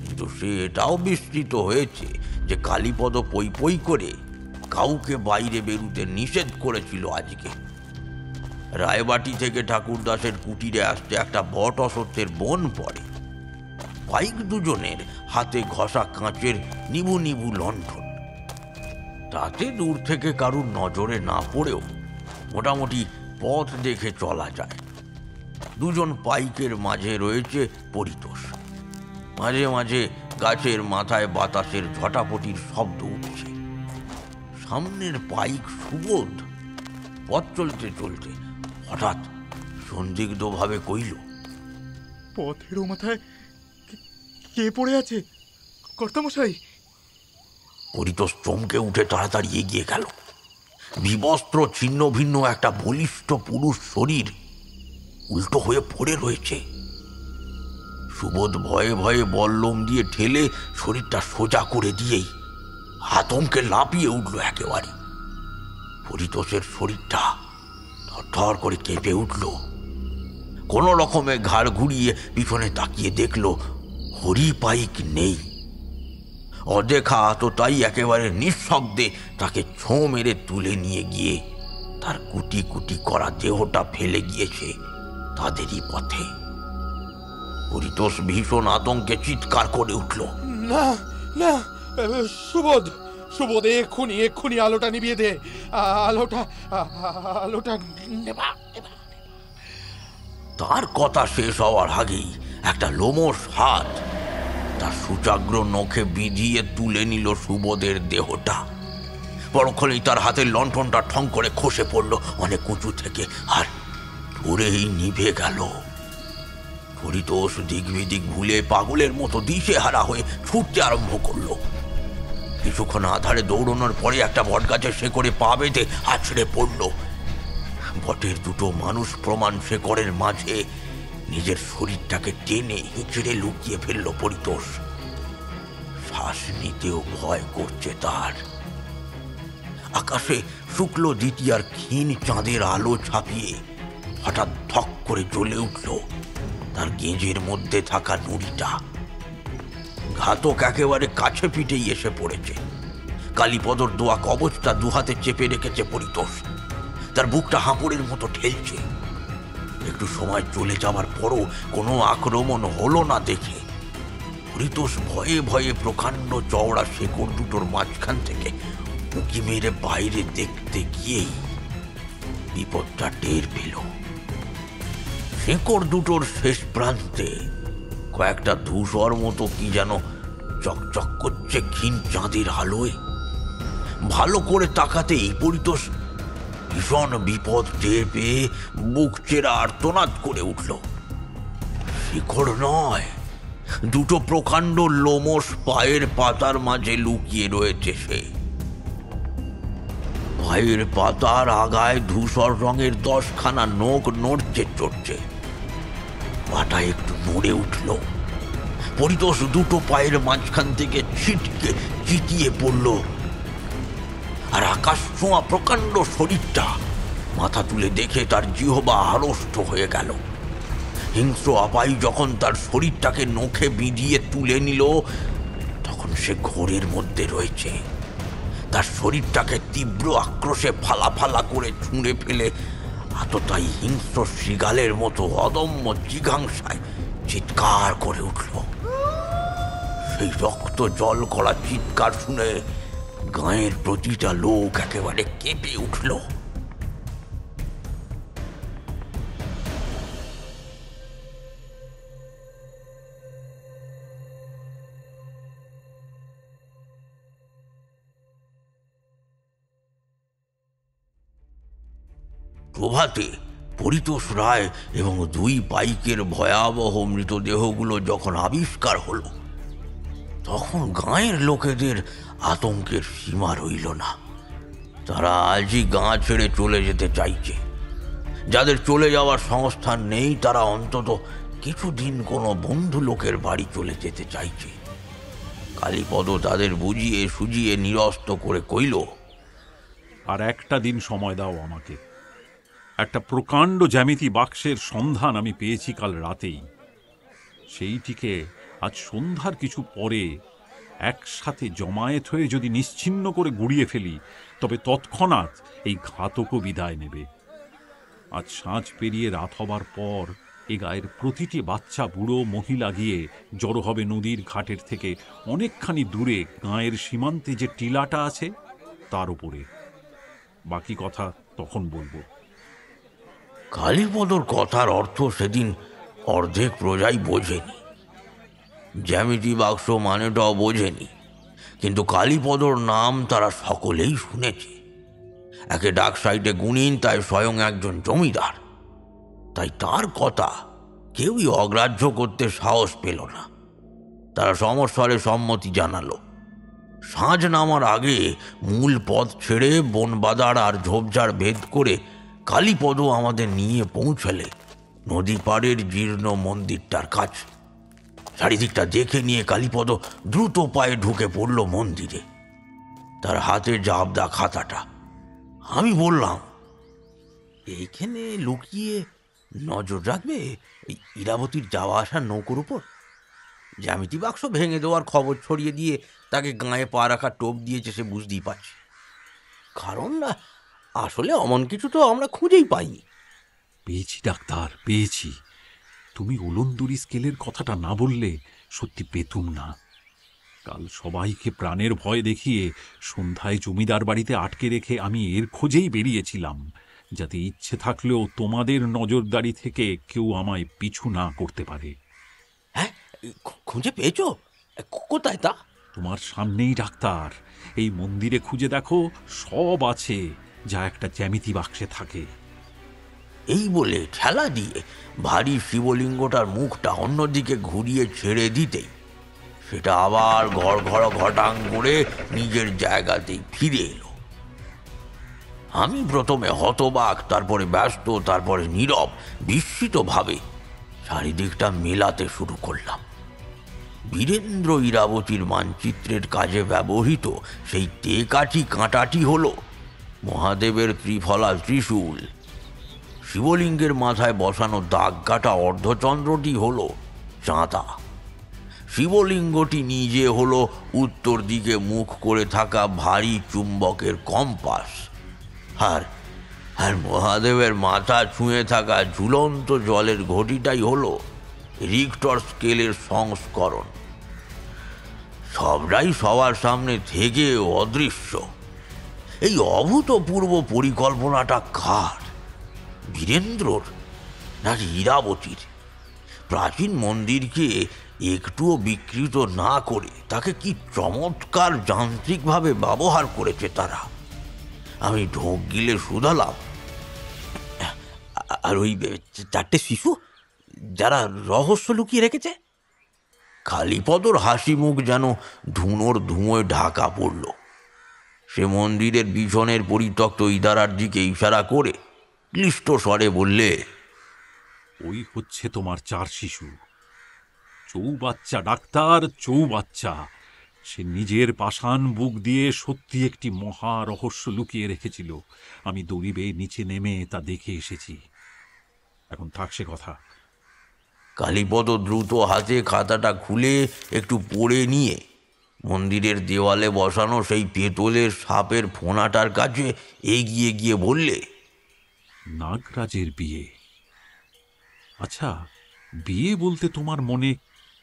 কিন্তু সে এটাও বিস্তৃত হয়েছে যে কালীপদ পই পই করে কাউকে বাইরে বেরুতে নিষেধ করেছিল আজকে। রায়বাটি থেকে ঠাকুরদাসের কুটিরে আসতে একটা বট অসত্যের বন পড়ে। পাইক দুজনের হাতে ঘষা কাঁচের নিবু নিবু লণ্ঠন। তাতে দূর থেকে কারুর নজরে না পড়েও মোটামুটি পথ দেখে চলা যায়। দুজন পাইকের মাঝে রয়েছে পরিতোষ। মাঝে মাঝে গাছের মাথায় বাতাসের ঝটাপটির শব্দ উঠছে। সামনের পাইক সুবোধ পথ চলতে চলতে হঠাৎ সন্দিগ্ধভাবে কইল, পথের ও মাথায় কে পড়ে আছে কর্তামশাই? পরিতোষ চমকে উঠে তাড়াতাড়ি এগিয়ে গেল। বিবস্ত্র ছিন্ন ভিন্ন একটা বলিষ্ঠ পুরুষ শরীর উল্টো হয়ে পড়ে রয়েছে। সুবোধ ভয়ে ভয়ে বল্লম দিয়ে ঠেলে শরীরটা সোজা করে দিয়েই আতঙ্কে লাফিয়ে উঠল একেবারে। পরিতোষের শরীরটা থরথর করে কেঁপে উঠল। কোন রকমে ঘাড় ঘুরিয়ে পিছনে তাকিয়ে দেখল হরি পাইক নেই। অদেখা আততায়ী একেবারে নিঃশব্দে তাকে ছোঁ মেরে তুলে নিয়ে গিয়ে তার কুটি কুটি করা দেহটা ফেলে গিয়েছে তাদেরই পথে। পরিতোষ ভীষণ আতঙ্কে চিৎকার করে উঠল, না না, সুবোধ, সুবোধ, এক্ষুনি এক্ষুনি আলোটা নিভিয়ে দে, আলোটা আলোটা নেবা। তার কথা শেষ হওয়ার আগেই একটা লোমশ হাত তার সুচাগ্র নখে বিধিয়ে তুলে নিল সুবোধের দেহটা। পরক্ষণেই তার হাতের লণ্ঠনটা ঠং করে খসে পড়ল অনেক উঁচু থেকে, আর ধরেই নিভে গেল। পরিতোষ দিক বিদিক ভুলে পাগলের মতো দিশেহারা হয়ে ছুটতে আরম্ভ করলো। কিছুক্ষণ আধারে দৌড়ানোর পরে একটা বটগাছের শেকড়ে পা বেঁধে আছড়ে পড়ল। বটের দুটো মানুষ প্রমাণ শেকড়ের মাঝে নিজের শরীরটাকে টেনে হিঁচড়ে লুকিয়ে ফেলল পরিতোষ। শ্বাস নিতেও ভয় করছে তার। আকাশে শুক্ল দ্বিতীয়ার ক্ষীণ চাঁদের আলো ছাপিয়ে হঠাৎ ধক করে জ্বলে উঠল তার গেঁজের মধ্যে থাকা নুড়িটা। ঘাতক একেবারে কাছে পিঠেই এসে পড়েছে। কালীপদর দোয়া কবচটা দুহাতে চেপে রেখেছে পরিতোষ। তার বুকটা হাঁপুড়ের মতো ঠেলছে। একটু সময় চলে যাওয়ার পরও কোনো আক্রমণ হলো না দেখে পরিতোষ ভয়ে ভয়ে প্রকাণ্ড চওড়া শেকড় দুটোর মাঝখান থেকে উঁকি মেরে বাইরে দেখতে গিয়েই বিপদটা টের পেল। শেকড় দুটোর শেষ প্রান্তে কয়েকটা ধূসর মতো কি যেন চকচক করছে ক্ষীণ চাঁদের আলোয়। ভালো করে তাকাতেই পরিতোষ ভীষণ বিপদ টের পেয়ে বুক চেরা আর্তনাদ করে উঠল। শিকড় নয়, দুটো প্রকাণ্ড লোমশ পায়ের পাতার মাঝে লুকিয়ে রয়েছে সে। পায়ের পাতার আগায় ধূসর রঙের 10খানা নখ নড়ছে চড়ছে। পাটা একটু নড়ে উঠল। পরিতোষ দুটো পায়ের মাঝখান থেকে ছিটকে চিটিয়ে পড়ল, আর আকাশ ছোঁয়া প্রকাণ্ড শরীরটা মাথা তুলে দেখে তার জিহবা আড়ষ্ট হয়ে গেল। হিংস্র আপাই যখন তার শরীরটাকে নখে বিঁধিয়ে তুলে নিল, তখন সে ঘোরের মধ্যে রয়েছে। তার শরীরটাকে তীব্র আক্রোশে ফালা ফালা করে ছুঁড়ে ফেলে আততায়ী হিংস্র শৃগালের মতো অদম্য জিঘাংসায় চিৎকার করে উঠল। সেই রক্ত জল করা চিৎকার শুনে গাঁয়ের প্রতিটা লোক একেবারে কেঁপে উঠল। প্রভাতে পরিতোষ রায় এবং 2 পাইকের ভয়াবহ মৃতদেহগুলো যখন আবিষ্কার হলো, তখন গাঁয়ের লোকেদের আতঙ্কের সীমা রইল না। তারা আজই গাঁ ছেড়ে চলে যেতে চাইছে। যাদের চলে যাওয়ার সংস্থান নেই, তারা অন্তত কিছুদিন কোনো বন্ধু লোকের বাড়ি চলে যেতে চাইছে। কালীপদ তাদের বুঝিয়ে সুজিয়ে নিরস্ত করে কইল, আর একটা দিন সময় দাও আমাকে। একটা প্রকাণ্ড জ্যামিতি বাক্সের সন্ধান আমি পেয়েছি কাল রাতেই। সেইটিকে আজ সন্ধ্যার কিছু পরে একসাথে জমায়েত হয়ে যদি নিশ্চিহ্ন করে গুড়িয়ে ফেলি, তবে তৎক্ষণাৎ এই ঘাতকও বিদায় নেবে। আজ সাঁঝ পেরিয়ে রাত হবার পর এ গায়ের প্রতিটি বাচ্চা বুড়ো মহিলা গিয়ে জড়ো হবে নদীর ঘাটের থেকে অনেকখানি দূরে গাঁয়ের সীমান্তে যে টিলাটা আছে তার উপরে। বাকি কথা তখন বলবো। কালীপদর কথার অর্থ সেদিন অর্ধেক প্রজাই বোঝেনি। জ্যামিতি বাক্স মানেটাও বোঝেনি, কিন্তু কালীপদর নাম তারা সকলেই শুনেছে। একে ডাক সাইডে গুণিন, তাই স্বয়ং একজন জমিদার। তাই তার কথা কেউই অগ্রাহ্য করতে সাহস পেল না। তারা সমস্বরে সম্মতি জানালো। সাঁঝ নামার আগে মূল পথ ছেড়ে বনবাদার আর ঝোপঝাড় ভেদ করে কালীপদ আমাদের নিয়ে পৌঁছালে নদী পাড়ের জীর্ণ মন্দিরটার কাছে। চারিদিকটা দেখে নিয়ে কালীপদ দ্রুত পায়ে ঢুকে পড়ল মন্দিরে, তার হাতে জাবদা খাতাটা। আমি বললাম, এইখানে লুকিয়ে নজর রাখবে ইরাবতীর যাওয়া আসার নৌকোর উপর? জ্যামিতি বাক্স ভেঙে দেওয়ার খবর ছড়িয়ে দিয়ে তাকে গায়ে পা রাখা টোপ দিয়েছে, সে বুঝতেই পারছে। কারণ না, আসলে অমন কিছু তো আমরা খুঁজেই পাইনি। পেয়েছি ডাক্তার, পেয়েছি। তুমি উলন্দুরি স্কেলের কথাটা না বললে সত্যি পেতুম না। কাল সবাইকে প্রাণের ভয় দেখিয়ে সন্ধ্যায় জমিদার বাড়িতে আটকে রেখে আমি এর খোঁজেই বেরিয়েছিলাম, যাতে ইচ্ছে থাকলেও তোমাদের নজরদারি থেকে কেউ আমায় পিছু না করতে পারে। হ্যাঁ, খুঁজে পেয়েছো? কোথায় তা? তোমার সামনেই ডাক্তার। এই মন্দিরে খুঁজে দেখো, সব আছে যা একটা জ্যামিতি বাক্সে থাকে। এই বলে ঠেলা দিয়ে ভারী শিবলিঙ্গটার মুখটা অন্যদিকে ঘুরিয়ে ছেড়ে দিতেই সেটা আবার ঘড় ঘটাং করে নিজের জায়গাতেই ফিরে এলো। আমি প্রথমে হতবাক, তারপরে ব্যস্ত, তারপরে নীরব, বিস্মিতভাবে চারিদিকটা মেলাতে শুরু করলাম। বীরেন্দ্র ইরাবতীর মানচিত্রের কাজে ব্যবহৃত সেই তেকাঠি কাঁটাটি হল মহাদেবের ত্রিফলা ত্রিশূল। শিবলিঙ্গের মাথায় বসানো দাগ কাটা অর্ধচন্দ্রটি হল চাঁদা। শিবলিঙ্গটি নিজে হল উত্তর দিকে মুখ করে থাকা ভারী চুম্বকের কম্পাস। আর মহাদেবের মাথা ছুঁয়ে থাকা ঝুলন্ত জলের ঘটিটাই হল রিক্টর স্কেলের সংস্করণ। সবটাই সবার সামনে থেকে অদৃশ্য। এই অভূতপূর্ব পরিকল্পনাটা কার? বীরেন্দ্রর নাকি ইরাবতীর? প্রাচীন মন্দিরকে একটুও বিকৃত না করে তাকে কি চমৎকার যান্ত্রিকভাবে ব্যবহার করেছে তারা। আমি ঢোক গিলে শুধালাম, আর ওই 4টে শিশু যারা রহস্য লুকিয়ে রেখেছে? কালীপদর হাসি মুখ যেন ধুনোর ধুঁয়োয় ঢাকা পড়ল। সে মন্দিরের পিছনের পরিত্যক্ত ইদারার দিকে ইশারা করে ক্লিষ্ট স্বরে বললে, ওই হচ্ছে তোমার 4 শিশু। চৌবাচ্চা ডাক্তার, চৌবাচ্চা। সে নিজের পাষাণ বুক দিয়ে সত্যি একটি মহা রহস্য লুকিয়ে রেখেছিল। আমি দড়ি বেয়ে নিচে নেমে তা দেখে এসেছি। এখন থাক সে কথা। কালীপদ দ্রুত হাতে খাতাটা খুলে একটু পড়ে নিয়ে মন্দিরের দেওয়ালে বসানো সেই পেতলের সাপের ফোনাটার কাছে এগিয়ে গিয়ে বললে, নাগরাজের বিয়ে। আচ্ছা, বিয়ে বলতে তোমার মনে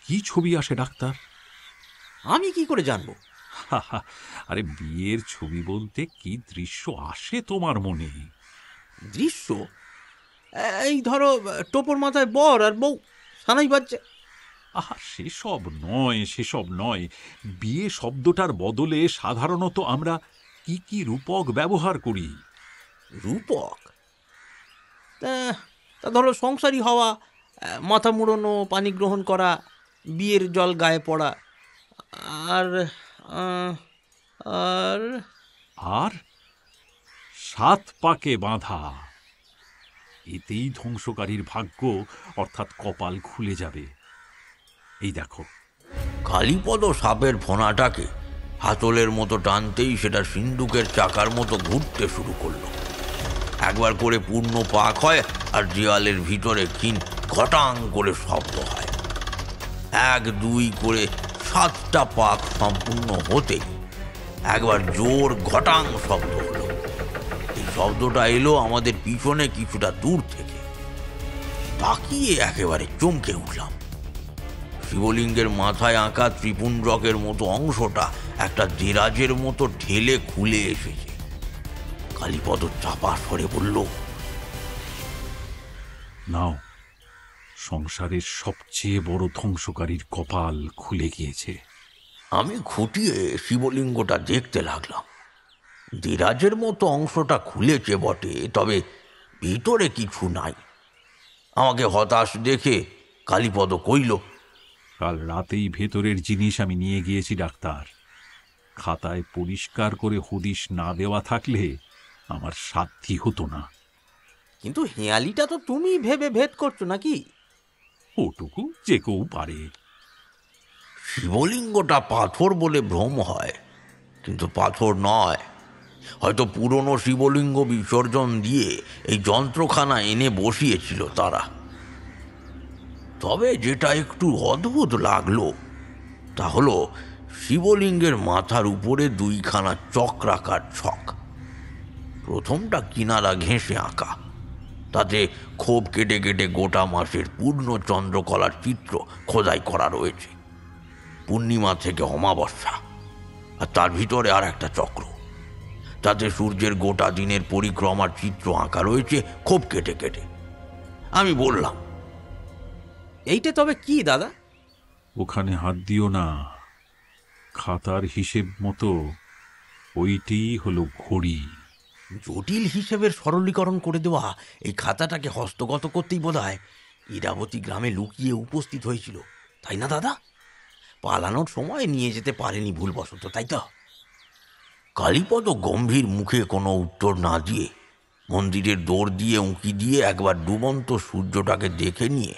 কি ছবি আসে ডাক্তার? আমি কি করে জানবো? আরে, বিয়ের ছবি বলতে কি দৃশ্য আসে তোমার মনে? দৃশ্য? এই ধরো, টোপর মাথায় বর আর বউ সানাই বাজছে। সেসব নয়, সেসব নয়। বিয়ে শব্দটার বদলে সাধারণত আমরা কি কি রূপক ব্যবহার করি? রূপক? তা ধরো সংসারী হওয়া, মাথা মুড়োনো, পানি গ্রহণ করা, বিয়ের জল গায়ে পড়া, আর আর আর 7 পাকে বাঁধা। এতেই ধ্বংসকারীর ভাগ্য অর্থাৎ কপাল খুলে যাবে। এই দেখো। কালীপদ সাপের ফোনাটাকে হাতলের মতো টানতেই সেটা সিন্দুকের চাকার মতো ঘুরতে শুরু করলো। একবার করে পূর্ণ পাক হয় আর দেওয়ালের ভিতরে ক্ষীণ ঘটাং করে শব্দ হয়। 1, 2 করে 7টা পাক সম্পূর্ণ হতেই একবার জোর ঘটাং শব্দ হলো। এই শব্দটা এলো আমাদের পিছনে কিছুটা দূর থেকে। তাকিয়ে একেবারে চমকে উঠলাম। শিবলিঙ্গের মাথায় আঁকা ত্রিপুণ্ডকের মতো অংশটা একটা দেরাজের মতো ঠেলে খুলে এসেছে। কালীপদ চাপা স্বরে বলল, নাও, সংসারের সবচেয়ে বড় ধ্বংসকারীর কপাল খুলে গিয়েছে। আমি খুঁটিয়ে শিবলিঙ্গটা দেখতে লাগলাম। দেরাজের মতো অংশটা খুলেছে বটে, তবে ভিতরে কিছু নাই। আমাকে হতাশ দেখে কালীপদ কইল, কাল রাতেই ভেতরের জিনিস আমি নিয়ে গিয়েছি ডাক্তার। খাতায় পরিষ্কার করে হদিশ না দেওয়া থাকলে আমার সাধ্যি হতো না। কিন্তু হেঁয়ালিটা তো তুমি ভেবে ভেদ করছো নাকি? ওটুকু যে কেউ পারে। শিবলিঙ্গটা পাথর বলে ভ্রম হয়, কিন্তু পাথর নয়। হয়তো পুরনো শিবলিঙ্গ বিসর্জন দিয়ে এই যন্ত্রখানা এনে বসিয়েছিল তারা। তবে যেটা একটু অদ্ভুত লাগলো, তা হলো শিবলিঙ্গের মাথার উপরে দুইখানা চক্রাকার ছক। প্রথমটা কিনারা ঘেঁষে আঁকা, তাতে খোপ কেটে কেটে গোটা মাসের পূর্ণ চন্দ্রকলার চিত্র খোদাই করা রয়েছে, পূর্ণিমা থেকে অমাবস্যা। আর তার ভিতরে আর একটা চক্র, তাতে সূর্যের গোটা দিনের পরিক্রমার চিত্র আঁকা রয়েছে খোপ কেটে কেটে। আমি বললাম, এইটা তবে কি দাদা? ওখানে হাত দিও না, খাতার হিসেব মতো ওইটি হলো ঘড়ি। জটিল হিসেবের সরলীকরণ করে দেওয়া এই খাতাটাকে হস্তগত করতেই বোধহয় ইরাবতী গ্রামে লুকিয়ে উপস্থিত হয়েছিল, তাই না দাদা? পালানোর সময় নিয়ে যেতে পারেনি ভুলবশত, তাই তো? কালীপদ গম্ভীর মুখে কোনো উত্তর না দিয়ে মন্দিরের দৌড় দিয়ে উঁকি দিয়ে একবার ডুবন্ত সূর্যটাকে দেখে নিয়ে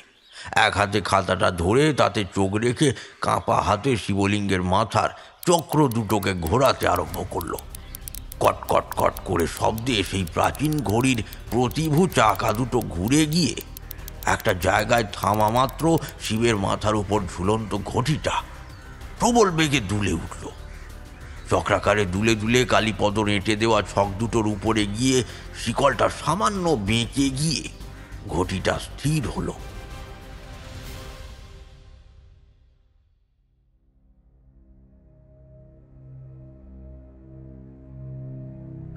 এক হাতে খাতাটা ধরে তাতে চোখ রেখে কাঁপা হাতে শিবলিঙ্গের মাথার চক্র দুটোকে ঘোরাতে আরম্ভ করলো। কট কট কট করে শব্দে সেই প্রাচীন ঘড়ির প্রতিভু চাকা দুটো ঘুরে গিয়ে একটা জায়গায় থামা মাত্র শিবের মাথার উপর ঝুলন্ত ঘটিটা প্রবল বেগে দুলে উঠল। চক্রাকারে দুলে দুলে কালীপদর এঁটে দেওয়া ছক দুটোর উপরে গিয়ে শিকলটা সামান্য বেঁকে গিয়ে ঘটিটা স্থির হলো।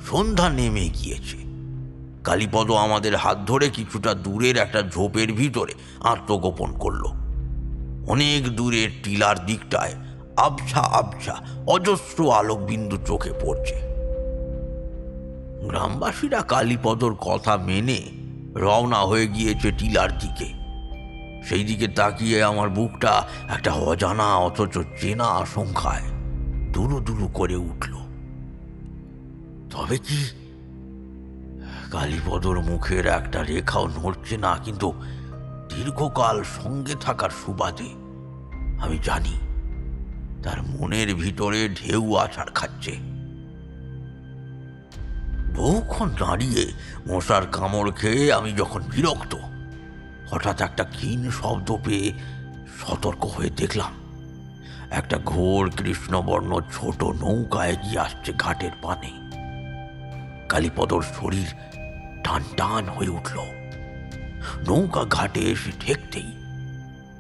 সন্ধ্যা নেমে গিয়েছে। কালীপদ আমাদের হাত ধরে কিছুটা দূরের একটা ঝোপের ভিতরে আত্মগোপন করল। অনেক দূরের টিলার দিকটায় আবছা আবছা অজস্র আলোকবিন্দু চোখে পড়ছে। গ্রামবাসীরা কালীপদর কথা মেনে রওনা হয়ে গিয়েছে টিলার দিকে। সেই দিকে তাকিয়ে আমার বুকটা একটা অজানা অথচ চেনা আশঙ্কায় দুরু দুরু করে উঠল। তবে কি কালীপদর মুখের একটা রেখাও নড়ছে না, কিন্তু দীর্ঘকাল সঙ্গে থাকার সুবাদে আমি জানি তার মনের ভিতরে ঢেউ আছাড় খাচ্ছে। বহুক্ষণ দাঁড়িয়ে মশার কামড় খেয়ে আমি যখন বিরক্ত, হঠাৎ একটা ক্ষীণ শব্দ পেয়ে সতর্ক হয়ে দেখলাম একটা ঘোর কৃষ্ণবর্ণ ছোট নৌকা এগিয়ে আসছে ঘাটের পানে। কালীপদর শরীর টান টান হয়ে উঠল। নৌকা ঘাটে এসে ঠেকতেই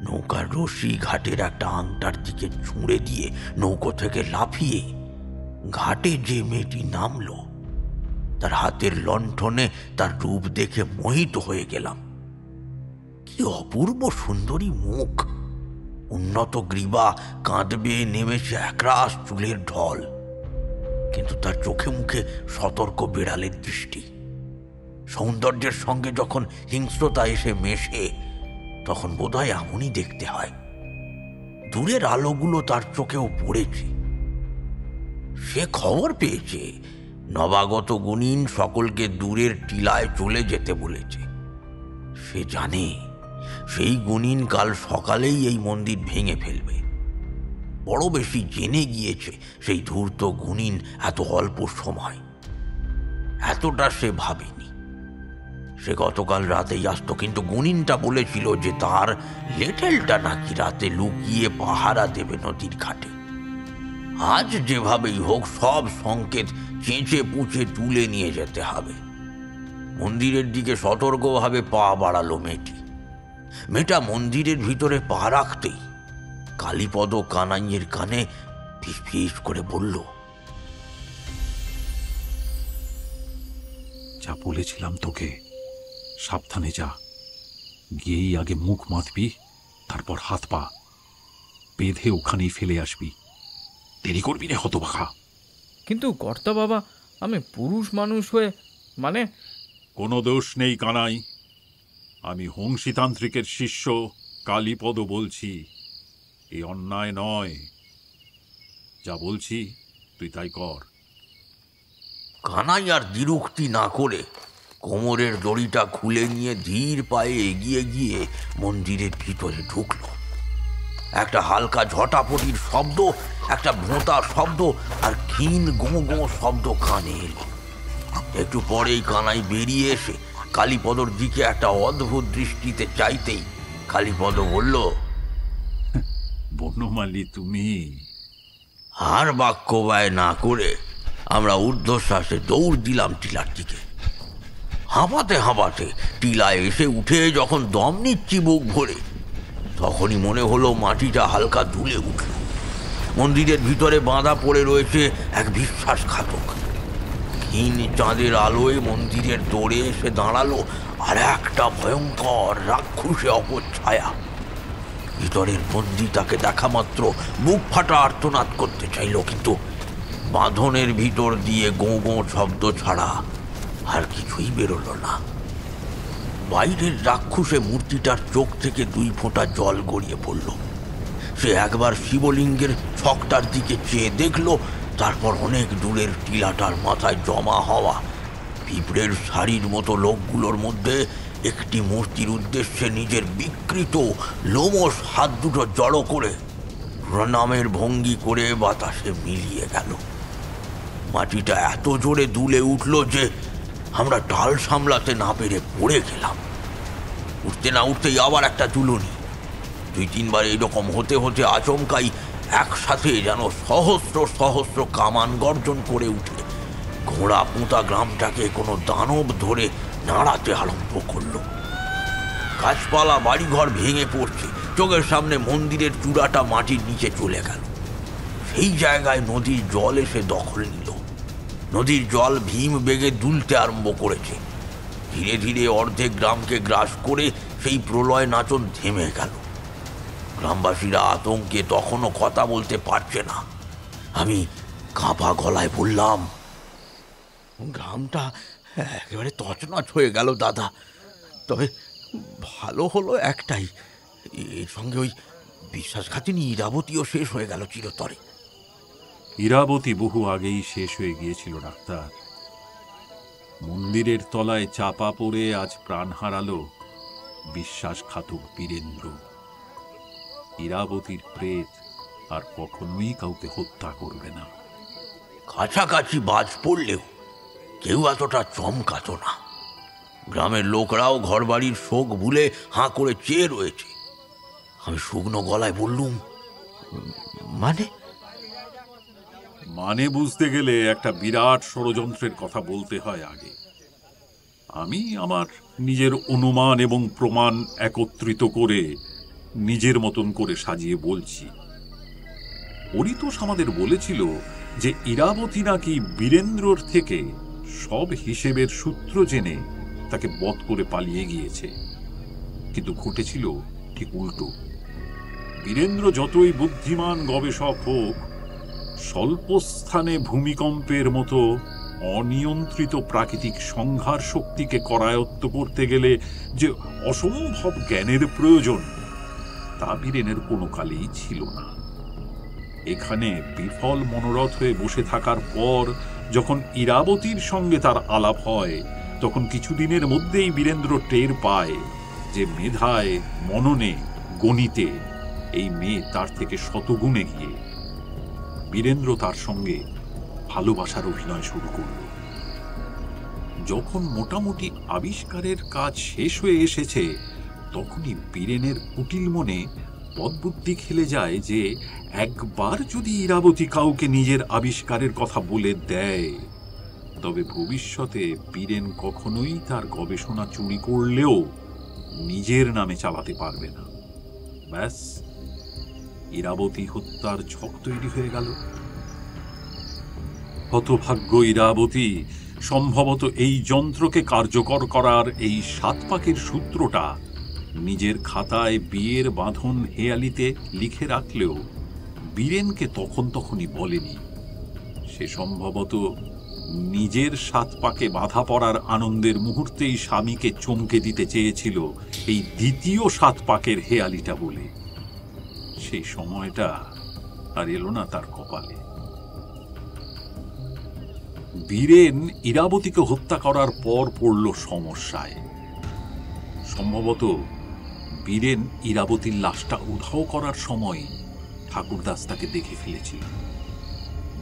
নৌকার রশি ঘাটের একটা আংটার দিকে ছুঁড়ে দিয়ে নৌকো থেকে লাফিয়ে ঘাটে যে মেয়েটি নামলো তার হাতের লণ্ঠনে তার রূপ দেখে মোহিত হয়ে গেলাম। কি অপূর্ব সুন্দরী মুখ, উন্নত গ্রীবা, কাঁদবে নেমেছে একরাশ চুলের ঢল, কিন্তু তার চোখে মুখে সতর্ক বিড়ালের দৃষ্টি। সৌন্দর্যের সঙ্গে যখন হিংস্রতা এসে মেশে তখন বোধহয় এমনই দেখতে হয়। দূরের আলোগুলো তার চোখেও পড়েছে। সে খবর পেয়েছে নবাগত গুণিন সকলকে দূরের টিলায় চলে যেতে বলেছে। সে জানে সেই গুণিন কাল সকালেই এই মন্দির ভেঙে ফেলবে। বড় বেশি জেনে গিয়েছে সেই ধূর্ত গুণিন এত অল্প সময়। এতটা সে ভাবেনি। সে গতকাল রাতেই আসতো, কিন্তু গুণিনটা বলেছিল যে তার লেটেলটা নাকি রাতে লুকিয়ে পাহারা দেবে নদীর ঘাটে। আজ যেভাবেই হোক সব সংকেত চেঁচে পুঁচে তুলে নিয়ে যেতে হবে। মন্দিরের দিকে সতর্কভাবে পা বাড়ালো মেয়েটি। মেয়েটা মন্দিরের ভিতরে পা রাখতেই কালীপদ কানাইয়ের কানে ফিস ফিস করে বলল, যা বলেছিলাম তোকে, সাবধানে যা। গিয়েই আগে মুখ মাতবি, তারপর হাত পা বেঁধে ওখানেই ফেলে আসবি। দেরি করবি রে হতবাখা। কিন্তু কর্তা বাবা, আমি পুরুষ মানুষ হয়ে মানে... কোনো দোষ নেই কানাই। আমি হংসীতান্ত্রিকের শিষ্য কালীপদ বলছি, এই অন্যায় নয়। যা বলছি তুই তাই কর। কানাই আর দ্বিরুক্তি না করে কোমরের দড়িটা খুলে নিয়ে ধীর পায়ে এগিয়ে গিয়ে মন্দিরের ভিতরে ঢুকল। একটা হালকা ঝটাপটির শব্দ, একটা ভোঁতা শব্দ আর ক্ষীণ গোঁ গোঁ শব্দ কানে এলো। একটু পরেই কানাই বেরিয়ে এসে কালীপদর দিকে একটা অদ্ভুত দৃষ্টিতে চাইতেই কালীপদ বলল, বনমালী তুমি? আর বাক্য ব্যয় না করে আমরা ঊর্ধ্বশ্বাসে দৌড় দিলাম টিলার দিকে। হাঁপাতে হাঁপাতে টিলায় এসে উঠে যখন দম নিচ্ছি বুক ভরে, তখনই মনে হলো মাটিটা হালকা দুলে উঠল। মন্দিরের ভিতরে বাঁধা পড়ে রয়েছে এক বিশ্বাসঘাতক। ক্ষীণ চাঁদের আলোয় মন্দিরের দৌড়ে এসে দাঁড়ালো আর একটা ভয়ঙ্কর রাক্ষসে অপচ্ছায়া। ভিতরের বন্দি তাকে দেখা মাত্র বুক ফাটা আর্তনাদ করতে চাইল, কিন্তু বাঁধনের ভিতর দিয়ে গোঁ গোঁ শব্দ ছাড়া আর কিছুই বেরোলো না। বাইরের রাক্ষসে মূর্তিটার চোখ থেকে 2 ফোঁটা জল গড়িয়ে পড়ল। সে একবার শিবলিঙ্গের ছকটার দিকে চেয়ে দেখল, তারপর অনেক দূরের টিলাটার মাথায় জমা হওয়া পিঁপড়ের শাড়ির মতো লোকগুলোর মধ্যে একটি মূর্তির উদ্দেশ্যে নিজের বিকৃত লোমশ হাত দুটো জড়ো করে প্রণামের ভঙ্গি করে বাতাসে মিলিয়ে গেল। মাটিটা এত জোরে দুলে উঠল যে আমরা ঢাল সামলাতে না পেরে পড়ে গেলাম। উঠতে না উঠতেই আবার একটা দুলুনি। 2-3 বার এইরকম হতে হতে আচমকাই একসাথে যেন সহস্র সহস্র কামান গর্জন করে উঠে ঘোড়া পোঁতা গ্রামটাকে কোনো দানব ধরে নাড়াতে আরম্ভ করল। গাছপালা বাড়িঘর ভেঙে পড়ছে, চোখের সামনে মন্দিরের চূড়াটা মাটির নিচে চলে গেল। সেই জায়গায় নদীর জল এসে দখল নিল। নদীর জল ভীম বেগে দুলতে আরম্ভ করেছে। ধীরে ধীরে অর্ধেক গ্রামকে গ্রাস করে সেই প্রলয় নাচন থেমে গেল। গ্রামবাসীরা আতঙ্কে তখনও কথা বলতে পারছে না। আমি কাঁপা গলায় বললাম, গ্রামটা একেবারে তছনছ হয়ে গেল দাদা। তবে ভালো হলো একটাই, এর সঙ্গে ওই বিশ্বাসঘাতিনী ইরাবতীও শেষ হয়ে গেল চিরতরে। ইরাবতী বহু আগেই শেষ হয়ে গিয়েছিল ডাক্তার। মন্দিরের তলায় চাপা পড়ে আজ প্রাণ হারালো বিশ্বাসঘাতক বীরেন্দ্র। ইরাবতীর প্রেত আর কখনোই কাউকে হত্যা করবে না। কাছাকাছি বাজ পড়লেও কেউ এতটা চমকাত না। গ্রামের লোকরাও ঘরবাড়ির শোক ভুলে হাঁ করে চেয়ে রয়েছে। আমি শুকনো গলায় বললুম, মানে বুঝতে গেলে একটা বিরাট ষড়যন্ত্রের কথা বলতে হয় আগে। আমি আমার নিজের অনুমান এবং প্রমাণ একত্রিত করে নিজের মতন করে সাজিয়ে বলছি। পরিতোষ আমাদের বলেছিল যে ইরাবতী নাকি বীরেন্দ্রর থেকে সব হিসেবের সূত্র জেনে তাকে বধ করে পালিয়ে গিয়েছে, কিন্তু ঘটেছিল ঠিক উল্টো। বীরেন্দ্র যতই বুদ্ধিমান গবেষক হোক, স্বল্প স্থানে ভূমিকম্পের মতো অনিয়ন্ত্রিত প্রাকৃতিক সংহার শক্তিকে করায়ত্ত করতে গেলে যে অসম্ভব জ্ঞানের প্রয়োজন, তা বীরেনের কোনো কালেই ছিল না। এখানে বিফল মনোরথ হয়ে বসে থাকার পর যখন ইরাবতীর সঙ্গে তার আলাপ হয়, তখন কিছুদিনের মধ্যেই বীরেন্দ্র টের পায় যে মেধায়, মননে, গণিতে এই মেয়ে তার থেকে শতগুণে গিয়ে। বীরেন্দ্র তার সঙ্গে ভালোবাসার অভিনয় শুরু করল। যখন মোটামুটি আবিষ্কারের কাজ শেষ হয়ে এসেছে, তখনই বীরেনের কুটিল মনে বদবুদ্ধি খেলে যায় যে একবার যদি ইরাবতী কাউকে নিজের আবিষ্কারের কথা বলে দেয়, তবে ভবিষ্যতে বীরেন কখনোই তার গবেষণা চুরি করলেও নিজের নামে চালাতে পারবে না। ব্যাস, ইরাবতী হত্যার ছক তৈরি হয়ে গেল। হতভাগ্য ইরাবতী সম্ভবত এই যন্ত্রকে কার্যকর করার এই 7 পাকের সূত্রটা নিজের খাতায় বিয়ের বাঁধন হেয়ালিতে লিখে রাখলেও বীরেনকে তখনই বলেনি। সে সম্ভবত নিজের 7 পাকে বাধা পড়ার আনন্দের মুহূর্তেই স্বামীকে চমকে দিতে চেয়েছিল এই দ্বিতীয় 7 পাকের হেয়ালিটা বলে। সেই সময়টা আর এলো না তার কপালে। বীরেন ইরাবতীকে হত্যা করার পর পড়ল সমস্যায়। সম্ভবত বীরেন ইরাবতীর লাশটা উধাও করার সময় ঠাকুরদাস তাকে দেখে ফেলেছিল।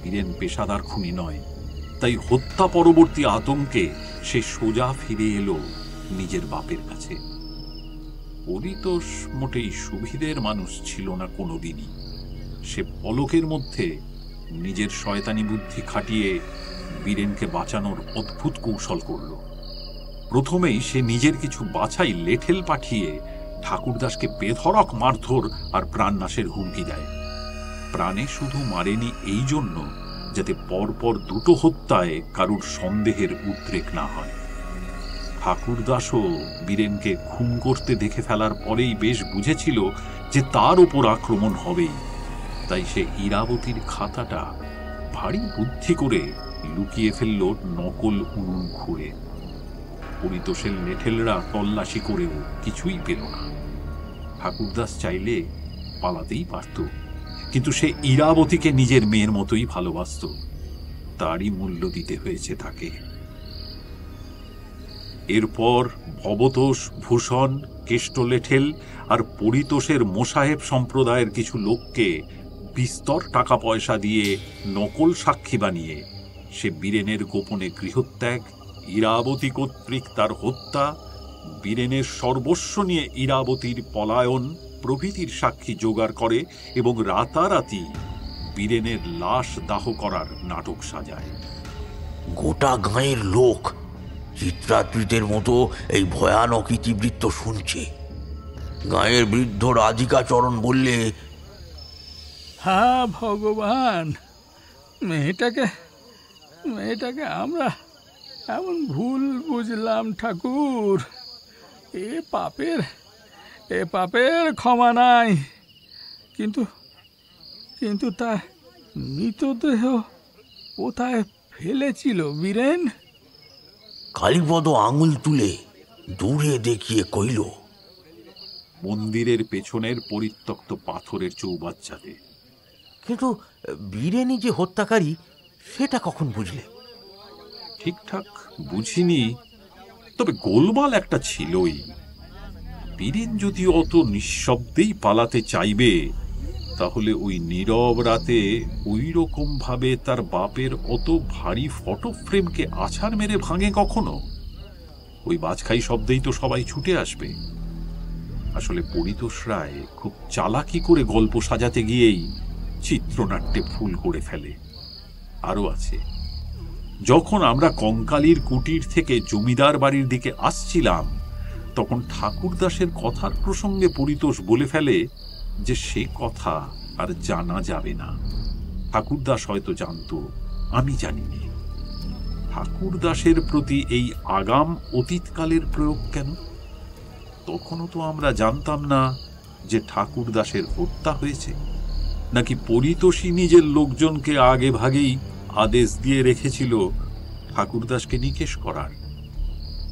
বীরেন পেশাদার খুনি নয়, তাই হত্যা পরবর্তী আতঙ্কে সে সোজা ফিরে এলো নিজের বাপের কাছে। পরিতোষ মোটেই সুবিধের মানুষ ছিল না কোনোদিনই। সে পলকের মধ্যে নিজের শয়তানি বুদ্ধি খাটিয়ে বীরেনকে বাঁচানোর অদ্ভুত কৌশল করল। প্রথমেই সে নিজের কিছু বাছাই লেঠেল পাঠিয়ে ঠাকুরদাসকে বেধড়ক মারধর আর প্রাণনাশের হুমকি দেয়। প্রাণে শুধু মারেনি এই জন্য যাতে পরপর দুটো হত্যায় কারুর সন্দেহের উদ্রেক না হয়। ঠাকুরদাসও বীরেনকে খুন করতে দেখে ফেলার পরেই বেশ বুঝেছিল যে তার ওপর আক্রমণ হবেই, তাই সে ইরাবতীর খাতাটা ভারী বুদ্ধি করে লুকিয়ে ফেলল নকল উনুন খুঁড়ে। পরিতোষের লেঠেলরা তল্লাশি করেও কিছুই পেল না। ঠাকুরদাস চাইলে পালাতেই পারত, কিন্তু সে ইরাবতীকে নিজের মেয়ের মতোই ভালোবাসত, তারই মূল্য দিতে হয়েছে তাকে। এরপর ভবতোষ, ভূষণ, কেষ্ট লেঠেল আর পরিতোষের মোসাহেব সম্প্রদায়ের কিছু লোককে বিস্তর টাকা পয়সা দিয়ে নকল সাক্ষী বানিয়ে সে বীরেনের গোপনে গৃহত্যাগ, ইরাবতী কর্তৃক তার হত্যা, বীরেনের সর্বস্ব নিয়ে ইরাবতীর পলায়ন প্রভৃতির সাক্ষী জোগাড় করে এবং রাতারাতি বীরেনের লাশ দাহ করার নাটক সাজায়। গোটা গাঁয়ের লোক চিত্রাত্রিতের মতো এই ভয়ানক ইতিবৃত্ত শুনছে। গাঁয়ের বৃদ্ধ রাধিকাচরণ বললে, হ্যাঁ ভগবান, মেয়েটাকে আমরা এমন ভুল বুঝলাম ঠাকুর। এ পাপের ক্ষমা নাই। কিন্তু তার মৃতদেহ কোথায় ফেলেছিল বীরেন? কালীপদ আঙুল তুলে দূরে দেখিয়ে কইল, মন্দিরের পেছনের পরিত্যক্ত পাথরের চৌবাচ্চাতে। কিন্তু বীরেনই যে হত্যাকারী সেটা কখন বুঝলে? ঠিকঠাক বুঝিনি, তবে গোলমাল একটা ছিলই। বীরেন যদি অত নিঃশব্দেই পালাতে চাইবে, তাহলে ওই নীরব রাতে ওই রকম ভাবে তার বাপের অত ভারী ফটো ফ্রেমকে আছাড় মেরে ভাঙে কখনো? ওই বাজখাই শব্দেই তো সবাই ছুটে আসবে। আসলে পরিতোষ রায় খুব চালাকি করে গল্প সাজাতে গিয়েই চিত্রনাট্যে ভুল করে ফেলে। আরো আছে, যখন আমরা কঙ্কালীর কুটির থেকে জমিদার বাড়ির দিকে আসছিলাম, তখন ঠাকুরদাসের কথার প্রসঙ্গে পরিতোষ বলে ফেলে যে সে কথা আর জানা যাবে না। ঠাকুরদাস হয়তো জানত, আমি জানিনি। ঠাকুরদাসের প্রতি এই আগাম অতীতকালের প্রয়োগ কেন? তখনও তো আমরা জানতাম না যে ঠাকুরদাসের হত্যা হয়েছে, নাকি পরিতোষী নিজের লোকজনকে আগে ভাগেই আদেশ দিয়ে রেখেছিল ঠাকুরদাসকে নিকেশ করার।